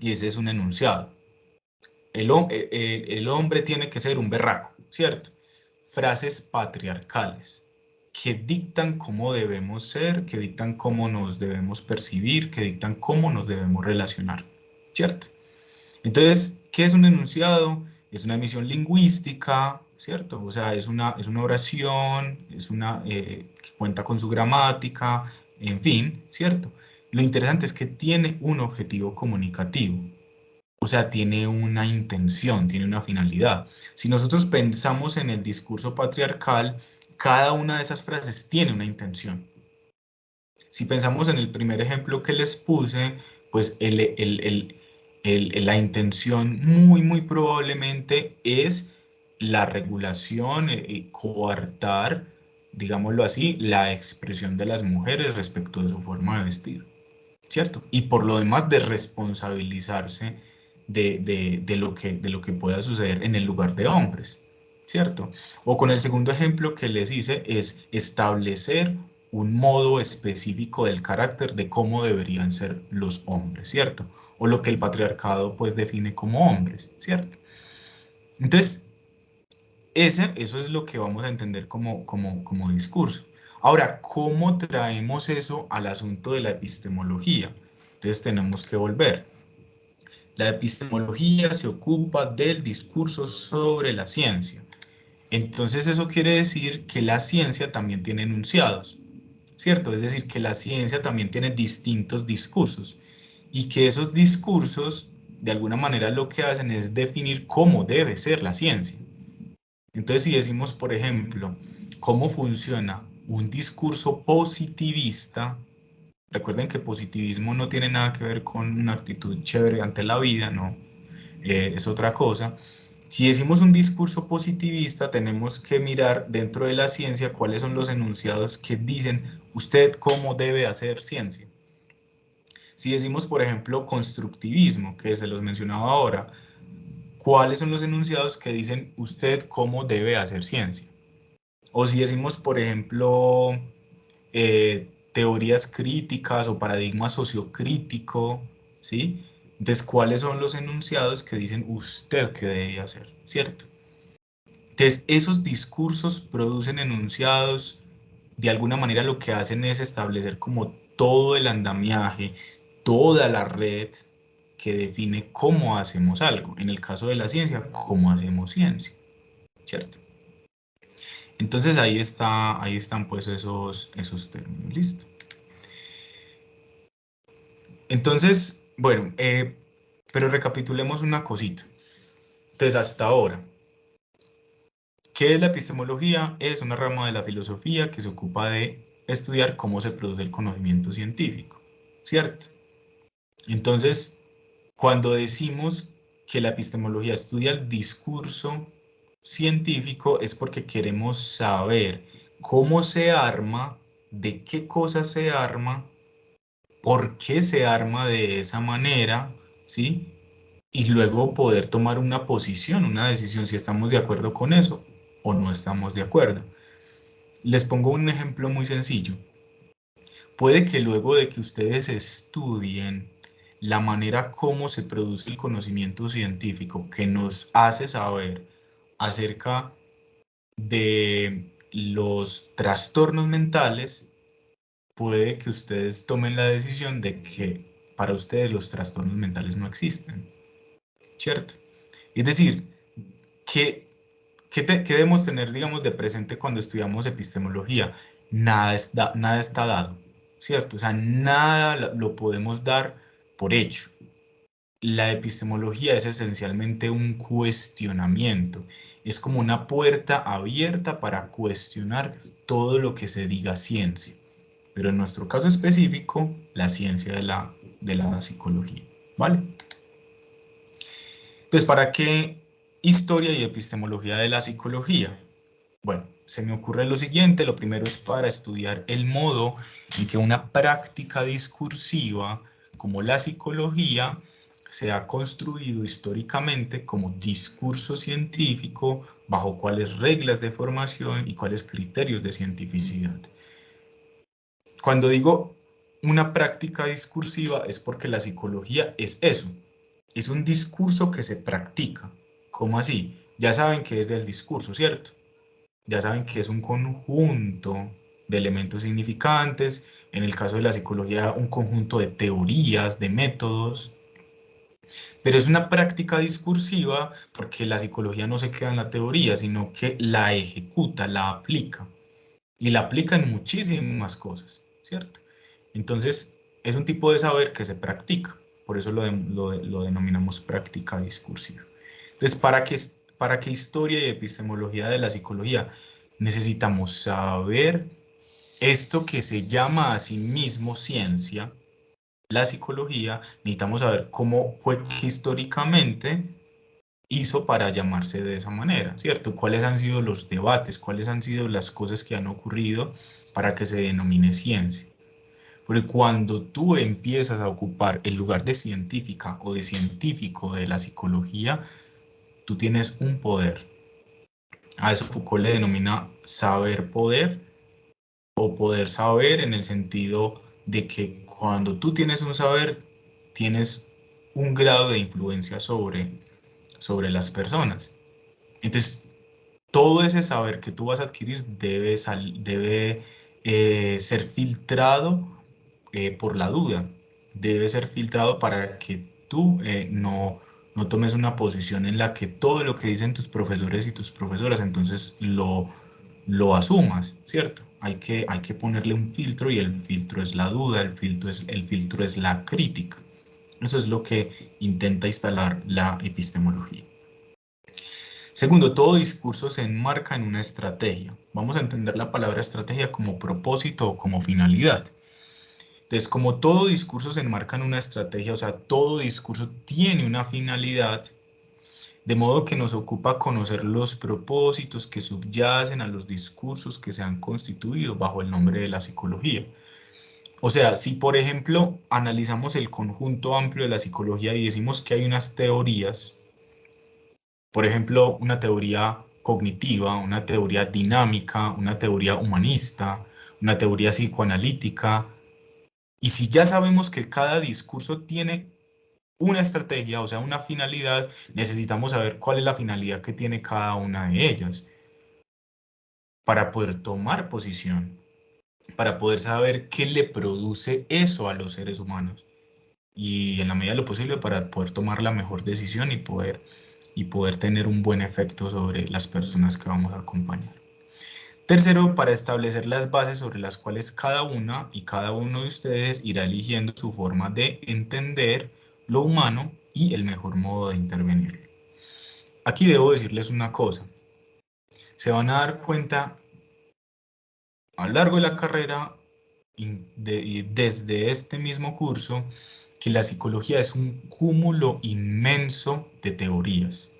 y ese es un enunciado. El hombre tiene que ser un berraco, ¿cierto? Frases patriarcales que dictan cómo debemos ser, que dictan cómo nos debemos percibir, que dictan cómo nos debemos relacionar, ¿cierto? Entonces, ¿qué es un enunciado? Es una emisión lingüística, ¿cierto? O sea, es una oración, que cuenta con su gramática, en fin, ¿cierto? Lo interesante es que tiene un objetivo comunicativo, o sea, tiene una intención, tiene una finalidad. Si nosotros pensamos en el discurso patriarcal, cada una de esas frases tiene una intención. Si pensamos en el primer ejemplo que les puse, pues la intención muy probablemente es la regulación, coartar, digámoslo así, la expresión de las mujeres respecto de su forma de vestir, ¿cierto? Y por lo demás de responsabilizarse de lo que pueda suceder en el lugar de hombres, ¿cierto? O con el segundo ejemplo que les hice es establecer un modo específico del carácter de cómo deberían ser los hombres, ¿cierto? O lo que el patriarcado pues define como hombres, ¿cierto? Entonces, eso es lo que vamos a entender como discurso. Ahora, ¿cómo traemos eso al asunto de la epistemología? Entonces tenemos que volver. La epistemología se ocupa del discurso sobre la ciencia. Entonces eso quiere decir que la ciencia también tiene enunciados, ¿cierto? Es decir, que la ciencia también tiene distintos discursos y que esos discursos de alguna manera lo que hacen es definir cómo debe ser la ciencia. Entonces, si decimos, por ejemplo, cómo funciona un discurso positivista, recuerden que positivismo no tiene nada que ver con una actitud chévere ante la vida, no, es otra cosa. Si decimos un discurso positivista, tenemos que mirar dentro de la ciencia cuáles son los enunciados que dicen usted cómo debe hacer ciencia. Si decimos, por ejemplo, constructivismo, que se los mencionaba ahora, ¿cuáles son los enunciados que dicen usted cómo debe hacer ciencia? O si decimos, por ejemplo, teorías críticas o paradigma sociocrítico, ¿sí? Entonces, ¿cuáles son los enunciados que dicen usted que debe hacer, ¿cierto? Entonces, esos discursos producen enunciados, de alguna manera lo que hacen es establecer como todo el andamiaje, toda la red que define cómo hacemos algo. En el caso de la ciencia, cómo hacemos ciencia, ¿cierto? Entonces ahí están pues esos términos, listo. Entonces, bueno, pero recapitulemos una cosita. Entonces, hasta ahora, ¿qué es la epistemología? Es una rama de la filosofía que se ocupa de estudiar cómo se produce el conocimiento científico, ¿cierto? Entonces, cuando decimos que la epistemología estudia el discurso científico es porque queremos saber cómo se arma, de qué cosas se arma, por qué se arma de esa manera, ¿sí? Y luego poder tomar una posición, una decisión, si estamos de acuerdo con eso o no estamos de acuerdo. Les pongo un ejemplo muy sencillo. Puede que luego de que ustedes estudien la manera como se produce el conocimiento científico que nos hace saber acerca de los trastornos mentales, puede que ustedes tomen la decisión de que para ustedes los trastornos mentales no existen, ¿cierto? Es decir, que ¿qué debemos tener, digamos, de presente cuando estudiamos epistemología? Nada está dado, ¿cierto? O sea, nada lo podemos dar por hecho. La epistemología es esencialmente un cuestionamiento. Es como una puerta abierta para cuestionar todo lo que se diga ciencia. Pero en nuestro caso específico, la ciencia de la psicología, ¿vale? Entonces, ¿para qué historia y epistemología de la psicología? Bueno, se me ocurre lo siguiente. Lo primero es para estudiar el modo en que una práctica discursiva como la psicología se ha construido históricamente como discurso científico, bajo cuáles reglas de formación y cuáles criterios de cientificidad. Cuando digo una práctica discursiva es porque la psicología es eso, es un discurso que se practica. ¿Cómo así? Ya saben que es del discurso, ¿cierto? Ya saben que es un conjunto de elementos significantes, en el caso de la psicología, un conjunto de teorías, de métodos, pero es una práctica discursiva porque la psicología no se queda en la teoría, sino que la ejecuta, la aplica, y la aplica en muchísimas cosas, ¿cierto? Entonces, es un tipo de saber que se practica, por eso lo denominamos práctica discursiva. Entonces, para qué historia y epistemología de la psicología? Necesitamos saber esto que se llama a sí mismo ciencia, la psicología, necesitamos saber cómo fue que históricamente hizo para llamarse de esa manera, ¿cierto? ¿Cuáles han sido los debates? ¿Cuáles han sido las cosas que han ocurrido para que se denomine ciencia? Porque cuando tú empiezas a ocupar el lugar de científica o de científico de la psicología, tú tienes un poder. A eso Foucault le denomina saber poder o poder saber en el sentido de que cuando tú tienes un saber, tienes un grado de influencia sobre las personas. Entonces, todo ese saber que tú vas a adquirir debe ser filtrado por la duda, debe ser filtrado para que tú no tomes una posición en la que todo lo que dicen tus profesores y tus profesoras, entonces lo asumas, ¿cierto? Hay que ponerle un filtro y el filtro es la duda, el filtro es la crítica. Eso es lo que intenta instalar la epistemología. Segundo, todo discurso se enmarca en una estrategia. Vamos a entender la palabra estrategia como propósito o como finalidad. Entonces, como todo discurso se enmarca en una estrategia, o sea, todo discurso tiene una finalidad, de modo que nos ocupa conocer los propósitos que subyacen a los discursos que se han constituido bajo el nombre de la psicología. O sea, si por ejemplo analizamos el conjunto amplio de la psicología y decimos que hay unas teorías, por ejemplo, una teoría cognitiva, una teoría dinámica, una teoría humanista, una teoría psicoanalítica. Y si ya sabemos que cada discurso tiene una estrategia, o sea, una finalidad, necesitamos saber cuál es la finalidad que tiene cada una de ellas para poder tomar posición, para poder saber qué le produce eso a los seres humanos y en la medida de lo posible para poder tomar la mejor decisión y poder tener un buen efecto sobre las personas que vamos a acompañar. Tercero, para establecer las bases sobre las cuales cada una y cada uno de ustedes irá eligiendo su forma de entender lo humano y el mejor modo de intervenir. Aquí debo decirles una cosa. Se van a dar cuenta a lo largo de la carrera y desde este mismo curso que la psicología es un cúmulo inmenso de teorías.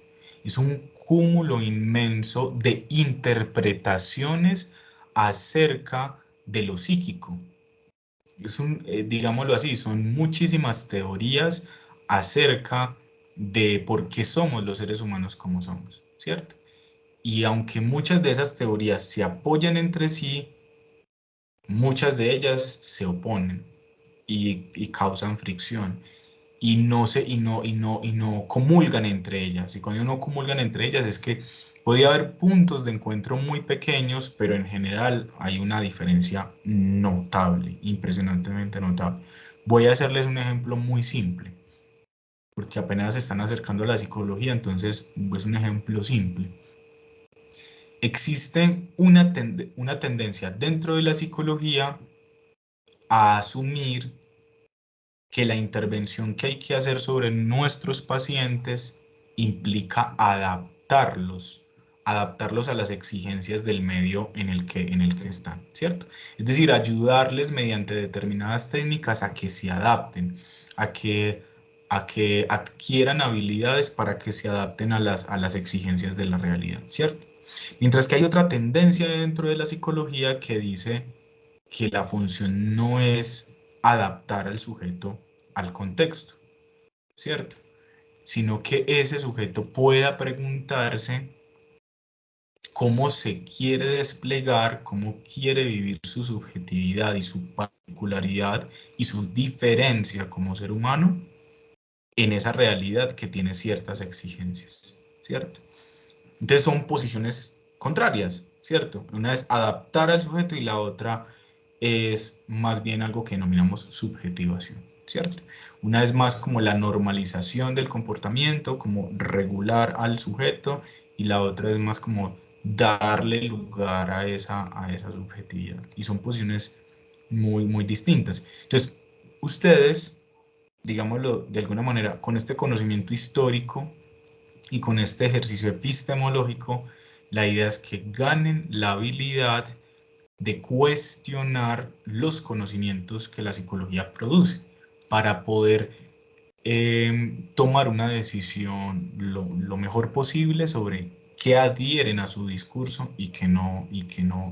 Es un cúmulo inmenso de interpretaciones acerca de lo psíquico. Digámoslo así, son muchísimas teorías acerca de por qué somos los seres humanos como somos, ¿cierto? Y aunque muchas de esas teorías se apoyan entre sí, muchas de ellas se oponen y causan fricción y no comulgan entre ellas. Y cuando no comulgan entre ellas es que podía haber puntos de encuentro muy pequeños, pero en general hay una diferencia notable, impresionantemente notable. Voy a hacerles un ejemplo muy simple, porque apenas se están acercando a la psicología, entonces es un ejemplo simple. Existe una tendencia dentro de la psicología a asumir que la intervención que hay que hacer sobre nuestros pacientes implica adaptarlos a las exigencias del medio en el que están, ¿cierto? Es decir, ayudarles mediante determinadas técnicas a que se adapten, a que, a que adquieran habilidades para que se adapten a las exigencias de la realidad, ¿cierto? Mientras que hay otra tendencia dentro de la psicología que dice que la función no es adaptar al sujeto al contexto, ¿cierto? Sino que ese sujeto pueda preguntarse cómo se quiere desplegar, cómo quiere vivir su subjetividad y su particularidad y su diferencia como ser humano en esa realidad que tiene ciertas exigencias, ¿cierto? Entonces son posiciones contrarias, ¿cierto? Una es adaptar al sujeto y la otra es más bien algo que denominamos subjetivación, ¿cierto? Una es más como la normalización del comportamiento, como regular al sujeto, y la otra es más como darle lugar a esa subjetividad. Y son posiciones muy distintas. Entonces, ustedes, digámoslo de alguna manera, con este conocimiento histórico, y con este ejercicio epistemológico, la idea es que ganen la habilidad de cuestionar los conocimientos que la psicología produce para poder tomar una decisión lo mejor posible sobre qué adhieren a su discurso y qué no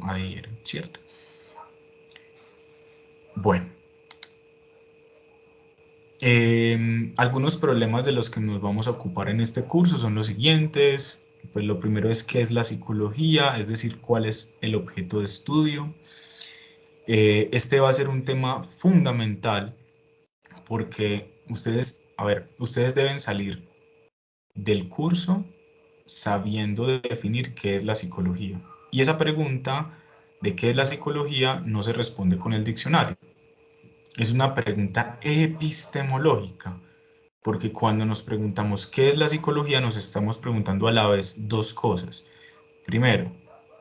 adhieren, ¿cierto? Bueno, algunos problemas de los que nos vamos a ocupar en este curso son los siguientes. Pues lo primero es qué es la psicología, es decir, cuál es el objeto de estudio. Este va a ser un tema fundamental porque ustedes, a ver, ustedes deben salir del curso sabiendo definir qué es la psicología. Y esa pregunta de qué es la psicología no se responde con el diccionario. Es una pregunta epistemológica. Porque cuando nos preguntamos qué es la psicología, nos estamos preguntando a la vez dos cosas. Primero,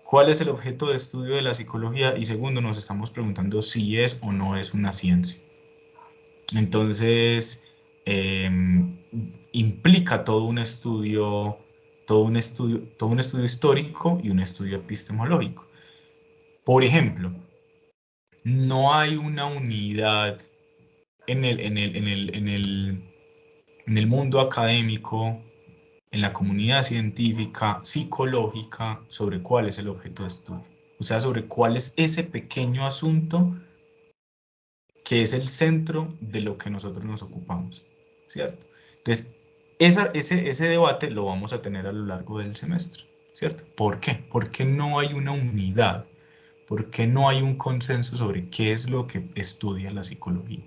¿cuál es el objeto de estudio de la psicología? Y segundo, nos estamos preguntando si es o no es una ciencia. Entonces, eh, implica todo un estudio histórico y un estudio epistemológico. Por ejemplo, no hay una unidad en en el mundo académico, en la comunidad científica, psicológica, sobre cuál es el objeto de estudio. O sea, sobre cuál es ese pequeño asunto que es el centro de lo que nosotros nos ocupamos, ¿cierto? Entonces, ese debate lo vamos a tener a lo largo del semestre, ¿cierto? ¿Por qué? Porque no hay una unidad. ¿Por qué no hay un consenso sobre qué es lo que estudia la psicología?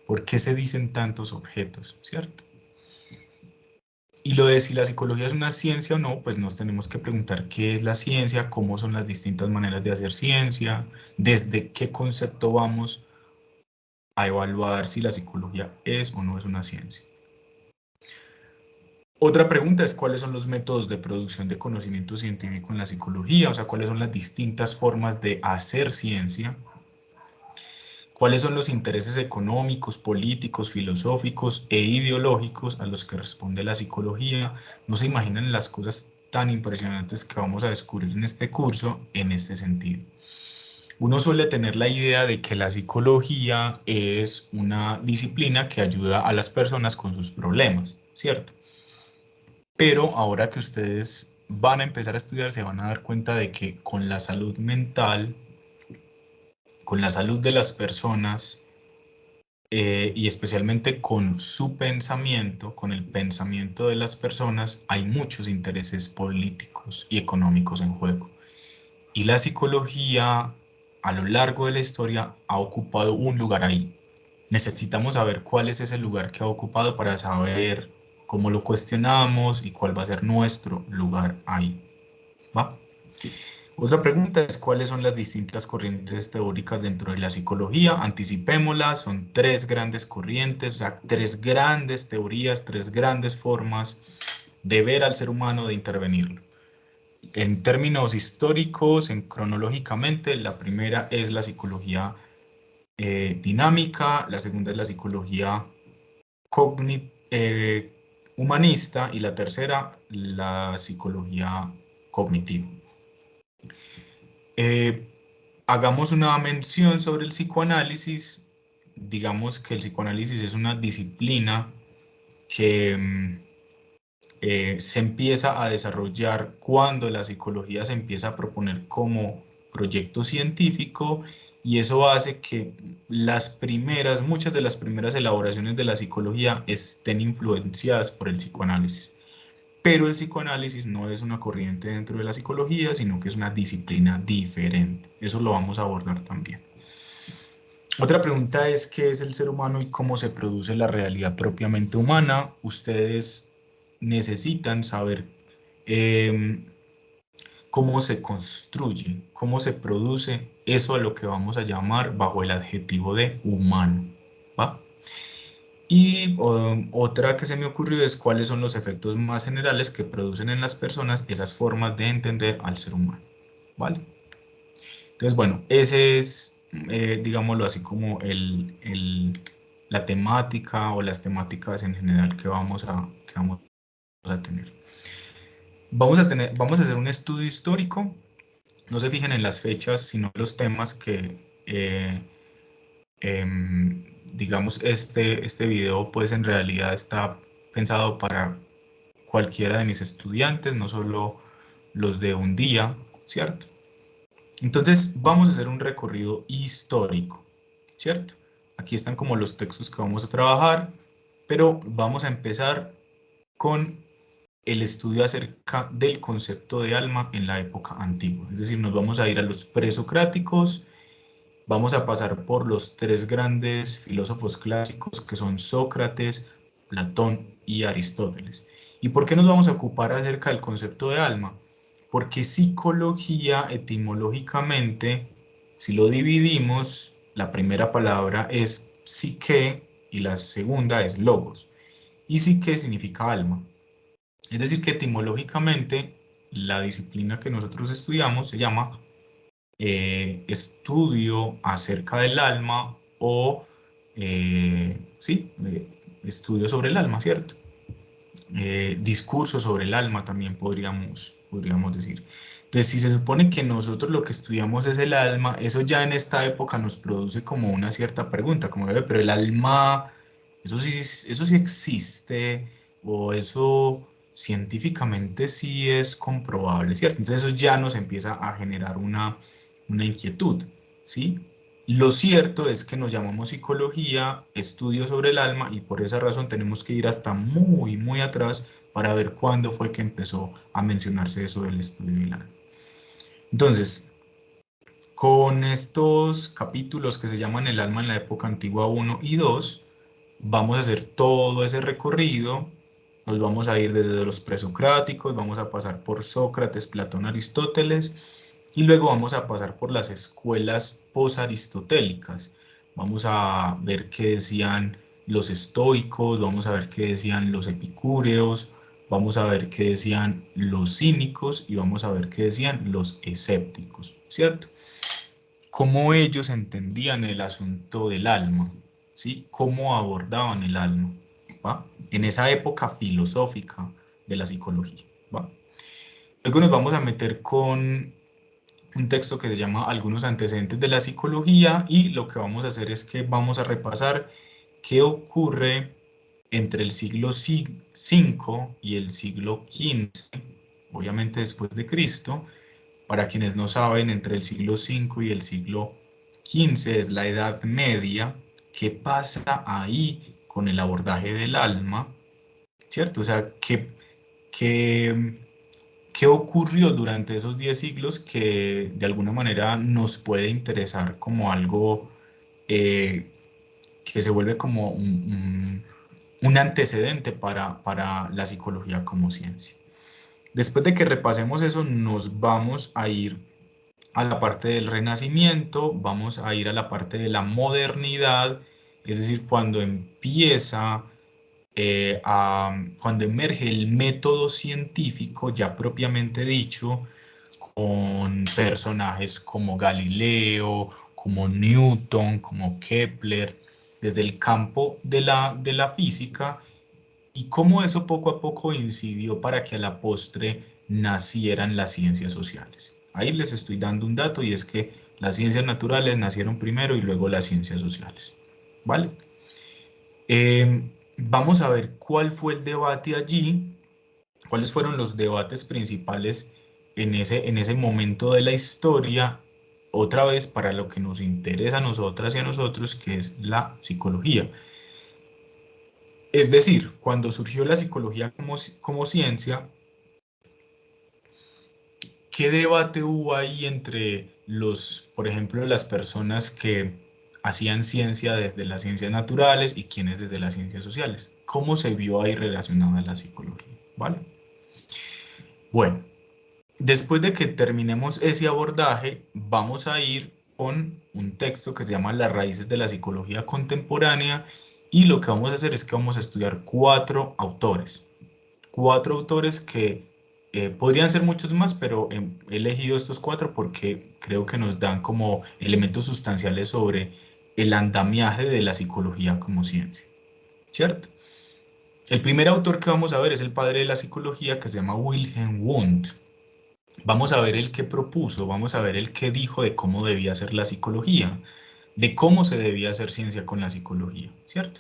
¿Por qué se dicen tantos objetos, cierto? Y lo de si la psicología es una ciencia o no, pues nos tenemos que preguntar qué es la ciencia, cómo son las distintas maneras de hacer ciencia, desde qué concepto vamos a evaluar si la psicología es o no es una ciencia. Otra pregunta es cuáles son los métodos de producción de conocimiento científico en la psicología, o sea, cuáles son las distintas formas de hacer ciencia, cuáles son los intereses económicos, políticos, filosóficos e ideológicos a los que responde la psicología. No se imaginan las cosas tan impresionantes que vamos a descubrir en este curso en este sentido. Uno suele tener la idea de que la psicología es una disciplina que ayuda a las personas con sus problemas, ¿cierto? Pero ahora que ustedes van a empezar a estudiar, se van a dar cuenta de que con la salud mental, con la salud de las personas, y especialmente con su pensamiento, con el pensamiento de las personas, hay muchos intereses políticos y económicos en juego. Y la psicología, a lo largo de la historia, ha ocupado un lugar ahí. Necesitamos saber cuál es ese lugar que ha ocupado para saber cómo lo cuestionamos y cuál va a ser nuestro lugar ahí. ¿Va? Otra pregunta es cuáles son las distintas corrientes teóricas dentro de la psicología. Anticipémoslas, son tres grandes corrientes, o sea, tres grandes teorías, tres grandes formas de ver al ser humano, de intervenirlo. En términos históricos, cronológicamente, la primera es la psicología dinámica, la segunda es la psicología humanista y la tercera, la psicología cognitiva. Hagamos una mención sobre el psicoanálisis. Digamos que el psicoanálisis es una disciplina que se empieza a desarrollar cuando la psicología se empieza a proponer como proyecto científico, y eso hace que muchas de las primeras elaboraciones de la psicología estén influenciadas por el psicoanálisis. Pero el psicoanálisis no es una corriente dentro de la psicología, sino que es una disciplina diferente. Eso lo vamos a abordar también. Otra pregunta es qué es el ser humano y cómo se produce la realidad propiamente humana. Ustedes necesitan saber cómo se construye, cómo se produce eso a lo que vamos a llamar bajo el adjetivo de humano, ¿va? Y otra que se me ocurrió es cuáles son los efectos más generales que producen en las personas esas formas de entender al ser humano, ¿vale? Entonces, bueno, ese es, digámoslo así, como la temática o las temáticas en general que vamos a tener. Vamos a hacer un estudio histórico. No se fijen en las fechas, sino los temas que, digamos, este video pues en realidad está pensado para cualquiera de mis estudiantes, no solo los de un día, ¿cierto? Entonces vamos a hacer un recorrido histórico, ¿cierto? Aquí están como los textos que vamos a trabajar, pero vamos a empezar con el estudio acerca del concepto de alma en la época antigua. Es decir, nos vamos a ir a los presocráticos, vamos a pasar por los tres grandes filósofos clásicos que son Sócrates, Platón y Aristóteles. ¿Y por qué nos vamos a ocupar acerca del concepto de alma? Porque psicología, etimológicamente, si lo dividimos, la primera palabra es psique y la segunda es logos. Y psique significa alma. Es decir, que etimológicamente la disciplina que nosotros estudiamos se llama estudio acerca del alma o, sí, estudio sobre el alma, ¿cierto? Discurso sobre el alma también podríamos decir. Entonces, si se supone que nosotros lo que estudiamos es el alma, eso ya en esta época nos produce como una cierta pregunta, como, pero el alma, eso sí existe, o eso científicamente sí es comprobable, ¿cierto? Entonces eso ya nos empieza a generar una inquietud, ¿sí? Lo cierto es que nos llamamos psicología, estudio sobre el alma, y por esa razón tenemos que ir hasta muy, muy atrás para ver cuándo fue que empezó a mencionarse eso del estudio del alma. Entonces, Con estos capítulos que se llaman El alma en la época antigua 1 y 2, vamos a hacer todo ese recorrido, nos vamos a ir desde los presocráticos, vamos a pasar por Sócrates, Platón, Aristóteles, y luego vamos a pasar por las escuelas posaristotélicas. Vamos a ver qué decían los estoicos, vamos a ver qué decían los epicúreos, vamos a ver qué decían los cínicos y vamos a ver qué decían los escépticos, ¿cierto? Cómo ellos entendían el asunto del alma, ¿sí? Cómo abordaban el alma, ¿va? En esa época filosófica de la psicología, ¿va? Luego nos vamos a meter con un texto que se llama Algunos antecedentes de la psicología y lo que vamos a hacer es que vamos a repasar qué ocurre entre el siglo V y el siglo XV, obviamente después de Cristo. Para quienes no saben, entre el siglo V y el siglo XV es la Edad Media. ¿Qué pasa ahí con el abordaje del alma? ¿Cierto? O sea, qué, qué ocurrió durante esos 10 siglos que de alguna manera nos puede interesar como algo eh, que se vuelve como un antecedente para la psicología como ciencia? Después de que repasemos eso, nos vamos a ir a la parte del Renacimiento, vamos a ir a la parte de la modernidad, es decir, cuando emerge el método científico ya propiamente dicho, con personajes como Galileo, como Newton, como Kepler, desde el campo de la física, y cómo eso poco a poco incidió para que a la postre nacieran las ciencias sociales. Ahí les estoy dando un dato y es que las ciencias naturales nacieron primero y luego las ciencias sociales. ¿Vale? Vamos a ver cuál fue el debate allí, cuáles fueron los debates principales en ese momento de la historia, otra vez para lo que nos interesa a nosotras y a nosotros, que es la psicología. Es decir, cuando surgió la psicología como ciencia, ¿qué debate hubo ahí entre por ejemplo, las personas que hacían ciencia desde las ciencias naturales y quienes desde las ciencias sociales? ¿Cómo se vio ahí relacionada la psicología? ¿Vale? Bueno, después de que terminemos ese abordaje, vamos a ir con un texto que se llama Las raíces de la psicología contemporánea y lo que vamos a hacer es que vamos a estudiar cuatro autores que podrían ser muchos más, pero he elegido estos cuatro porque creo que nos dan como elementos sustanciales sobre el andamiaje de la psicología como ciencia, ¿cierto? El primer autor que vamos a ver es el padre de la psicología que se llama Wilhelm Wundt. Vamos a ver el que propuso, vamos a ver el que dijo de cómo debía ser la psicología, de cómo se debía hacer ciencia con la psicología, ¿cierto?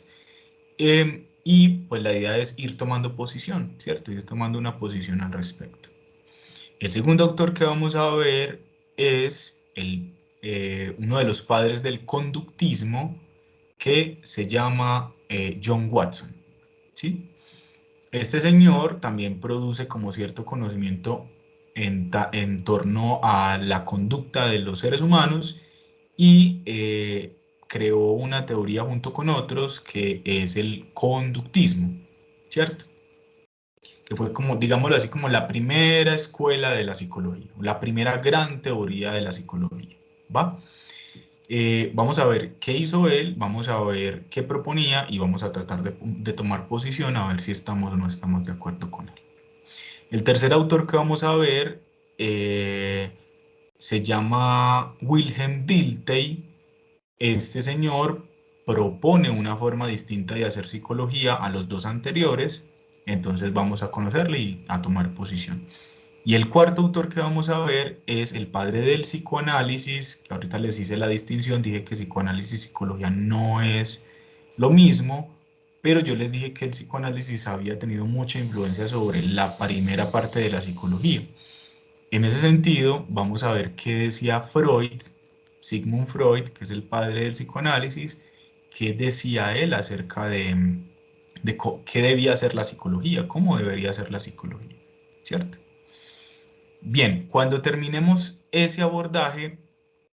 Y pues la idea es ir tomando posición, ¿cierto? Ir tomando una posición al respecto. El segundo autor que vamos a ver es uno de los padres del conductismo que se llama John Watson, ¿sí? Este señor también produce como cierto conocimiento en torno a la conducta de los seres humanos y creó una teoría junto con otros que es el conductismo, ¿cierto? Que fue como, digámoslo así, como la primera escuela de la psicología, la primera gran teoría de la psicología, ¿va? Vamos a ver qué hizo él, vamos a ver qué proponía y vamos a tratar de tomar posición a ver si estamos o no estamos de acuerdo con él. El tercer autor que vamos a ver se llama Wilhelm Dilthey. Este señor propone una forma distinta de hacer psicología a los dos anteriores, entonces vamos a conocerle y a tomar posición. Y el cuarto autor que vamos a ver es el padre del psicoanálisis, que ahorita les hice la distinción, dije que psicoanálisis y psicología no es lo mismo, pero yo les dije que el psicoanálisis había tenido mucha influencia sobre la primera parte de la psicología. En ese sentido, vamos a ver qué decía Freud, Sigmund Freud, que es el padre del psicoanálisis, qué decía él acerca de qué debía ser la psicología, cómo debería ser la psicología, ¿cierto? Bien, cuando terminemos ese abordaje,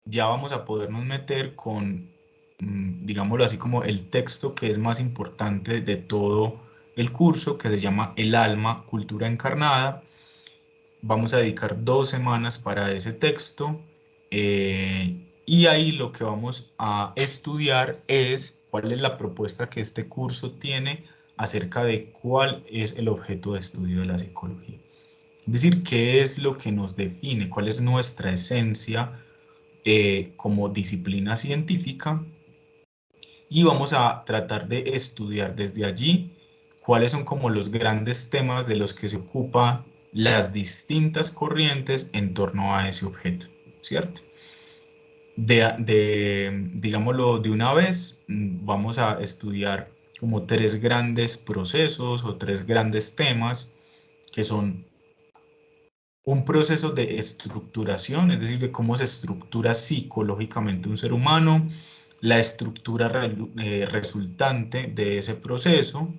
ya vamos a podernos meter con, digámoslo así, como el texto que es más importante de todo el curso, que se llama El alma, cultura encarnada. Vamos a dedicar 2 semanas para ese texto, y ahí lo que vamos a estudiar es cuál es la propuesta que este curso tiene acerca de cuál es el objeto de estudio de la psicología. Es decir, qué es lo que nos define, cuál es nuestra esencia como disciplina científica, y vamos a tratar de estudiar desde allí cuáles son como los grandes temas de los que se ocupan las distintas corrientes en torno a ese objeto, ¿cierto? Digámoslo de una vez, vamos a estudiar como 3 grandes procesos o 3 grandes temas que son un proceso de estructuración, es decir, de cómo se estructura psicológicamente un ser humano, la estructura resultante de ese proceso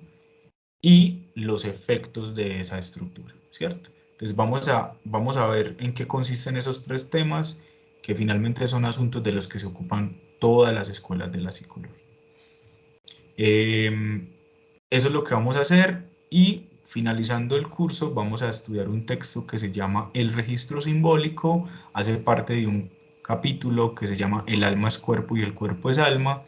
y los efectos de esa estructura, ¿cierto? Entonces vamos a ver en qué consisten esos 3 temas, que finalmente son asuntos de los que se ocupan todas las escuelas de la psicología. Eso es lo que vamos a hacer, y finalizando el curso vamos a estudiar un texto que se llama El registro simbólico, hace parte de un capítulo que se llama El alma es cuerpo y el cuerpo es alma,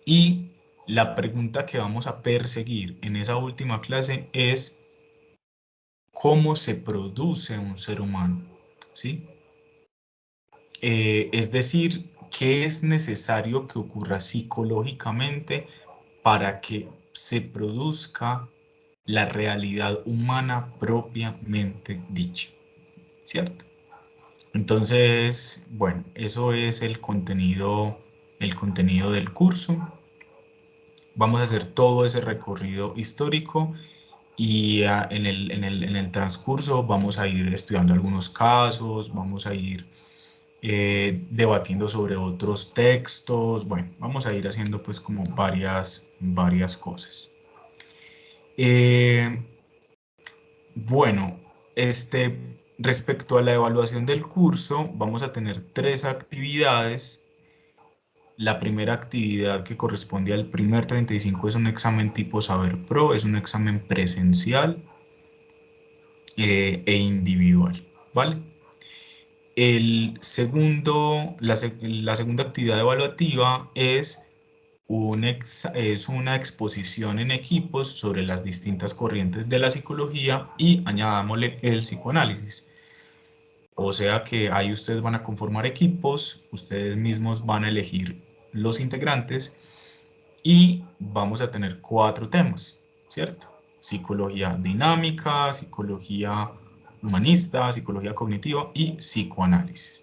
y la pregunta que vamos a perseguir en esa última clase es cómo se produce un ser humano, ¿sí? Es decir, qué es necesario que ocurra psicológicamente para que se produzca la realidad humana propiamente dicha, ¿cierto? Entonces, bueno, eso es el contenido del curso. Vamos a hacer todo ese recorrido histórico, y en el transcurso vamos a ir estudiando algunos casos, vamos a ir debatiendo sobre otros textos. Bueno, vamos a ir haciendo pues como varias cosas. Eh, bueno, respecto a la evaluación del curso, vamos a tener 3 actividades. La primera actividad, que corresponde al primer 35, es un examen tipo Saber Pro, es un examen presencial e individual, ¿vale? La segunda actividad evaluativa es una exposición en equipos sobre las distintas corrientes de la psicología, y añadámosle el psicoanálisis. O sea que ahí ustedes van a conformar equipos, ustedes mismos van a elegir los integrantes, y vamos a tener 4 temas, ¿cierto? Psicología dinámica, psicología humanista, psicología cognitiva y psicoanálisis,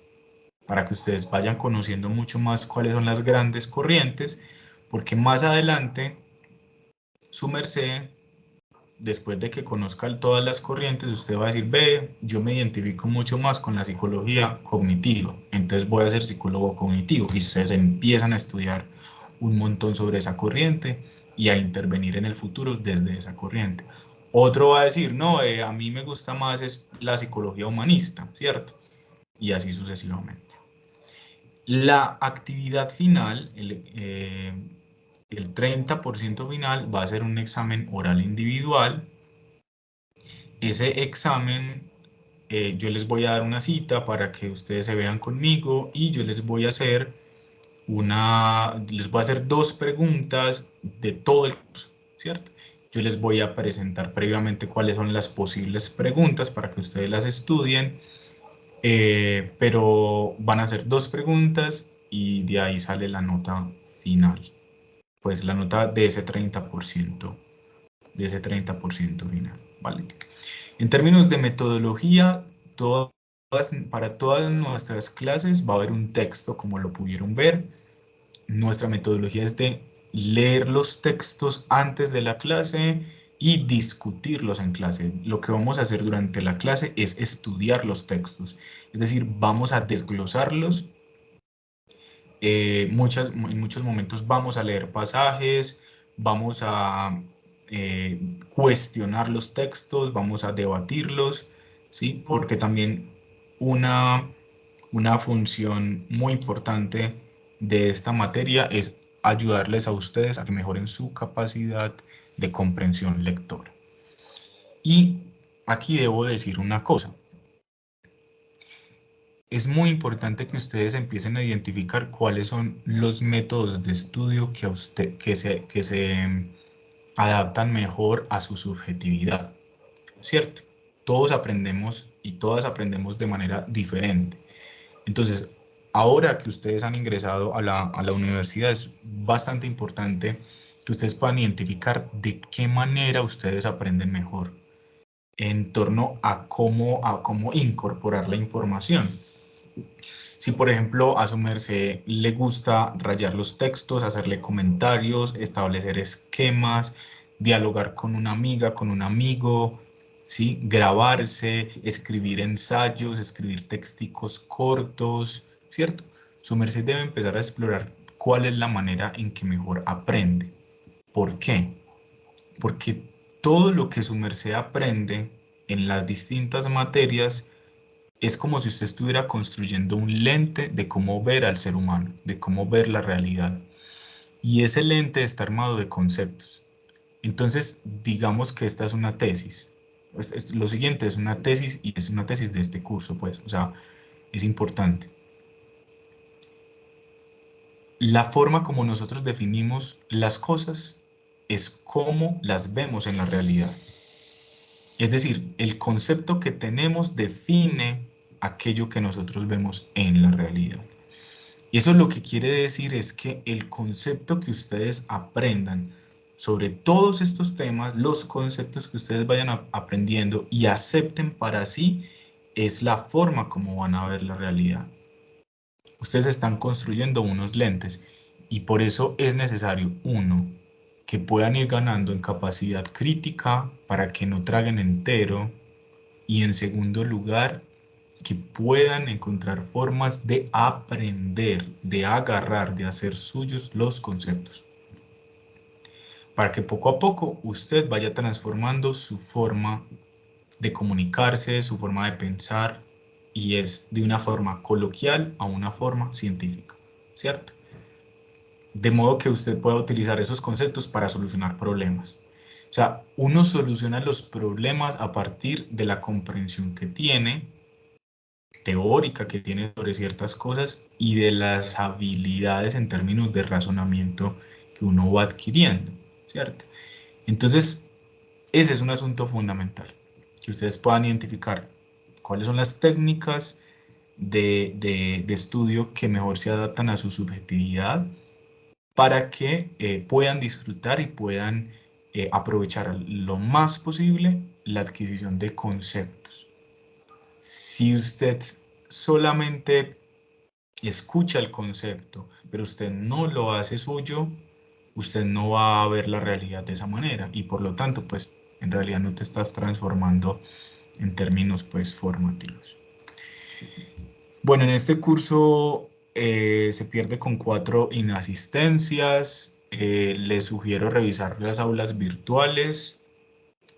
para que ustedes vayan conociendo mucho más cuáles son las grandes corrientes, porque más adelante, su merced, después de que conozcan todas las corrientes, usted va a decir, ve, yo me identifico mucho más con la psicología cognitiva, entonces voy a ser psicólogo cognitivo, y ustedes empiezan a estudiar un montón sobre esa corriente y a intervenir en el futuro desde esa corriente. Otro va a decir, no, a mí me gusta más es la psicología humanista, ¿cierto? Y así sucesivamente. La actividad final, el 30% final, va a ser un examen oral individual. Ese examen, yo les voy a dar una cita para que ustedes se vean conmigo, y yo les voy a hacer 2 preguntas de todo el curso, ¿cierto? Yo les voy a presentar previamente cuáles son las posibles preguntas para que ustedes las estudien, pero van a ser 2 preguntas y de ahí sale la nota final, pues la nota de ese 30% final, ¿vale? En términos de metodología, para todas nuestras clases va a haber un texto, como lo pudieron ver. Nuestra metodología es de leer los textos antes de la clase y discutirlos en clase. Lo que vamos a hacer durante la clase es estudiar los textos, es decir, vamos a desglosarlos. En muchos momentos vamos a leer pasajes, vamos a cuestionar los textos, vamos a debatirlos, ¿sí? Porque también una una función muy importante de esta materia es ayudarles a ustedes a que mejoren su capacidad de comprensión lectora. Y aquí debo decir una cosa. Es muy importante que ustedes empiecen a identificar cuáles son los métodos de estudio que se adaptan mejor a su subjetividad, ¿cierto? Todos aprendemos y todas aprendemos de manera diferente. Entonces, ahora que ustedes han ingresado a la universidad, es bastante importante que ustedes puedan identificar de qué manera ustedes aprenden mejor en torno a cómo incorporar la información. Si, por ejemplo, a su merced le gusta rayar los textos, hacerle comentarios, establecer esquemas, dialogar con una amiga, con un amigo, ¿sí? Grabarse, escribir ensayos, escribir texticos cortos, ¿cierto? Su merced debe empezar a explorar cuál es la manera en que mejor aprende. ¿Por qué? Porque todo lo que su merced aprende en las distintas materias es como si usted estuviera construyendo un lente de cómo ver al ser humano, de cómo ver la realidad. Y ese lente está armado de conceptos. Entonces, digamos que esta es una tesis. Lo siguiente es una tesis y es una tesis de este curso, pues, o sea, es importante. La forma como nosotros definimos las cosas es cómo las vemos en la realidad. Es decir, el concepto que tenemos define aquello que nosotros vemos en la realidad. Y eso lo que quiere decir es que el concepto que ustedes aprendan sobre todos estos temas, los conceptos que ustedes vayan aprendiendo y acepten para sí, es la forma como van a ver la realidad. Ustedes están construyendo unos lentes y por eso es necesario, uno, que puedan ir ganando en capacidad crítica para que no traguen entero, y en segundo lugar, que puedan encontrar formas de aprender, de agarrar, de hacer suyos los conceptos, para que poco a poco usted vaya transformando su forma de comunicarse, su forma de pensar, y es de una forma coloquial a una forma científica, ¿cierto? De modo que usted pueda utilizar esos conceptos para solucionar problemas. O sea, uno soluciona los problemas a partir de la comprensión que tiene, teórica que tiene sobre ciertas cosas y de las habilidades en términos de razonamiento que uno va adquiriendo, ¿cierto? Entonces, ese es un asunto fundamental, que ustedes puedan identificar cuáles son las técnicas de estudio que mejor se adaptan a su subjetividad para que puedan disfrutar y puedan aprovechar lo más posible la adquisición de conceptos. Si usted solamente escucha el concepto, pero usted no lo hace suyo, usted no va a ver la realidad de esa manera y por lo tanto, pues en realidad no te estás transformando en términos pues formativos. Bueno, en este curso se pierde con 4 inasistencias. Les sugiero revisar las aulas virtuales.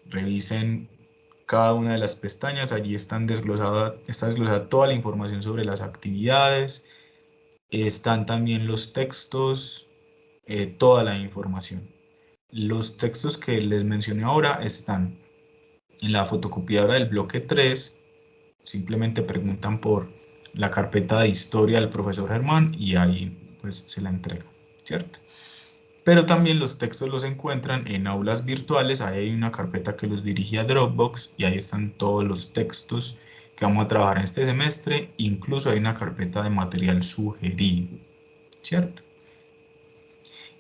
Revisen cada una de las pestañas. Allí está desglosada toda la información sobre las actividades. Están también los textos, toda la información. Los textos que les mencioné ahora están en la fotocopiadora del bloque 3. Simplemente preguntan por la carpeta de historia del profesor Germán y ahí pues se la entrega, ¿cierto? Pero también los textos los encuentran en aulas virtuales. Ahí hay una carpeta que los dirige a Dropbox y ahí están todos los textos que vamos a trabajar en este semestre. Incluso hay una carpeta de material sugerido, ¿cierto?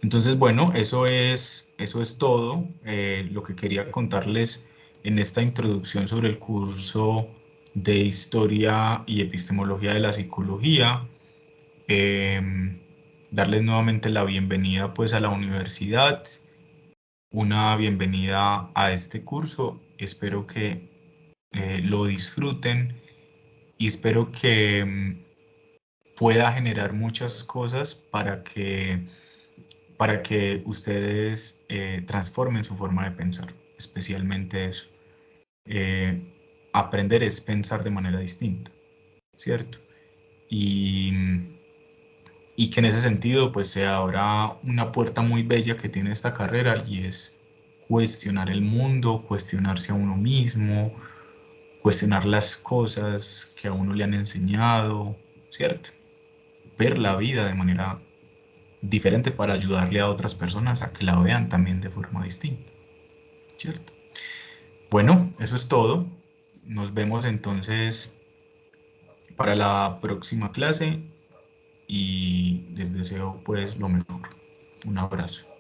Entonces, bueno, eso es todo lo que quería contarles en esta introducción sobre el curso de Historia y Epistemología de la Psicología. Darles nuevamente la bienvenida pues a la universidad, una bienvenida a este curso. Espero que lo disfruten y espero que pueda generar muchas cosas para que ustedes transformen su forma de pensar, especialmente eso. Aprender es pensar de manera distinta, ¿cierto? y, y que en ese sentido pues se abra una puerta muy bella que tiene esta carrera y es cuestionar el mundo, cuestionarse a uno mismo, cuestionar las cosas que a uno le han enseñado, ¿cierto? Ver la vida de manera diferente para ayudarle a otras personas a que la vean también de forma distinta, ¿cierto? Bueno, eso es todo. Nos vemos entonces para la próxima clase y les deseo pues lo mejor. Un abrazo.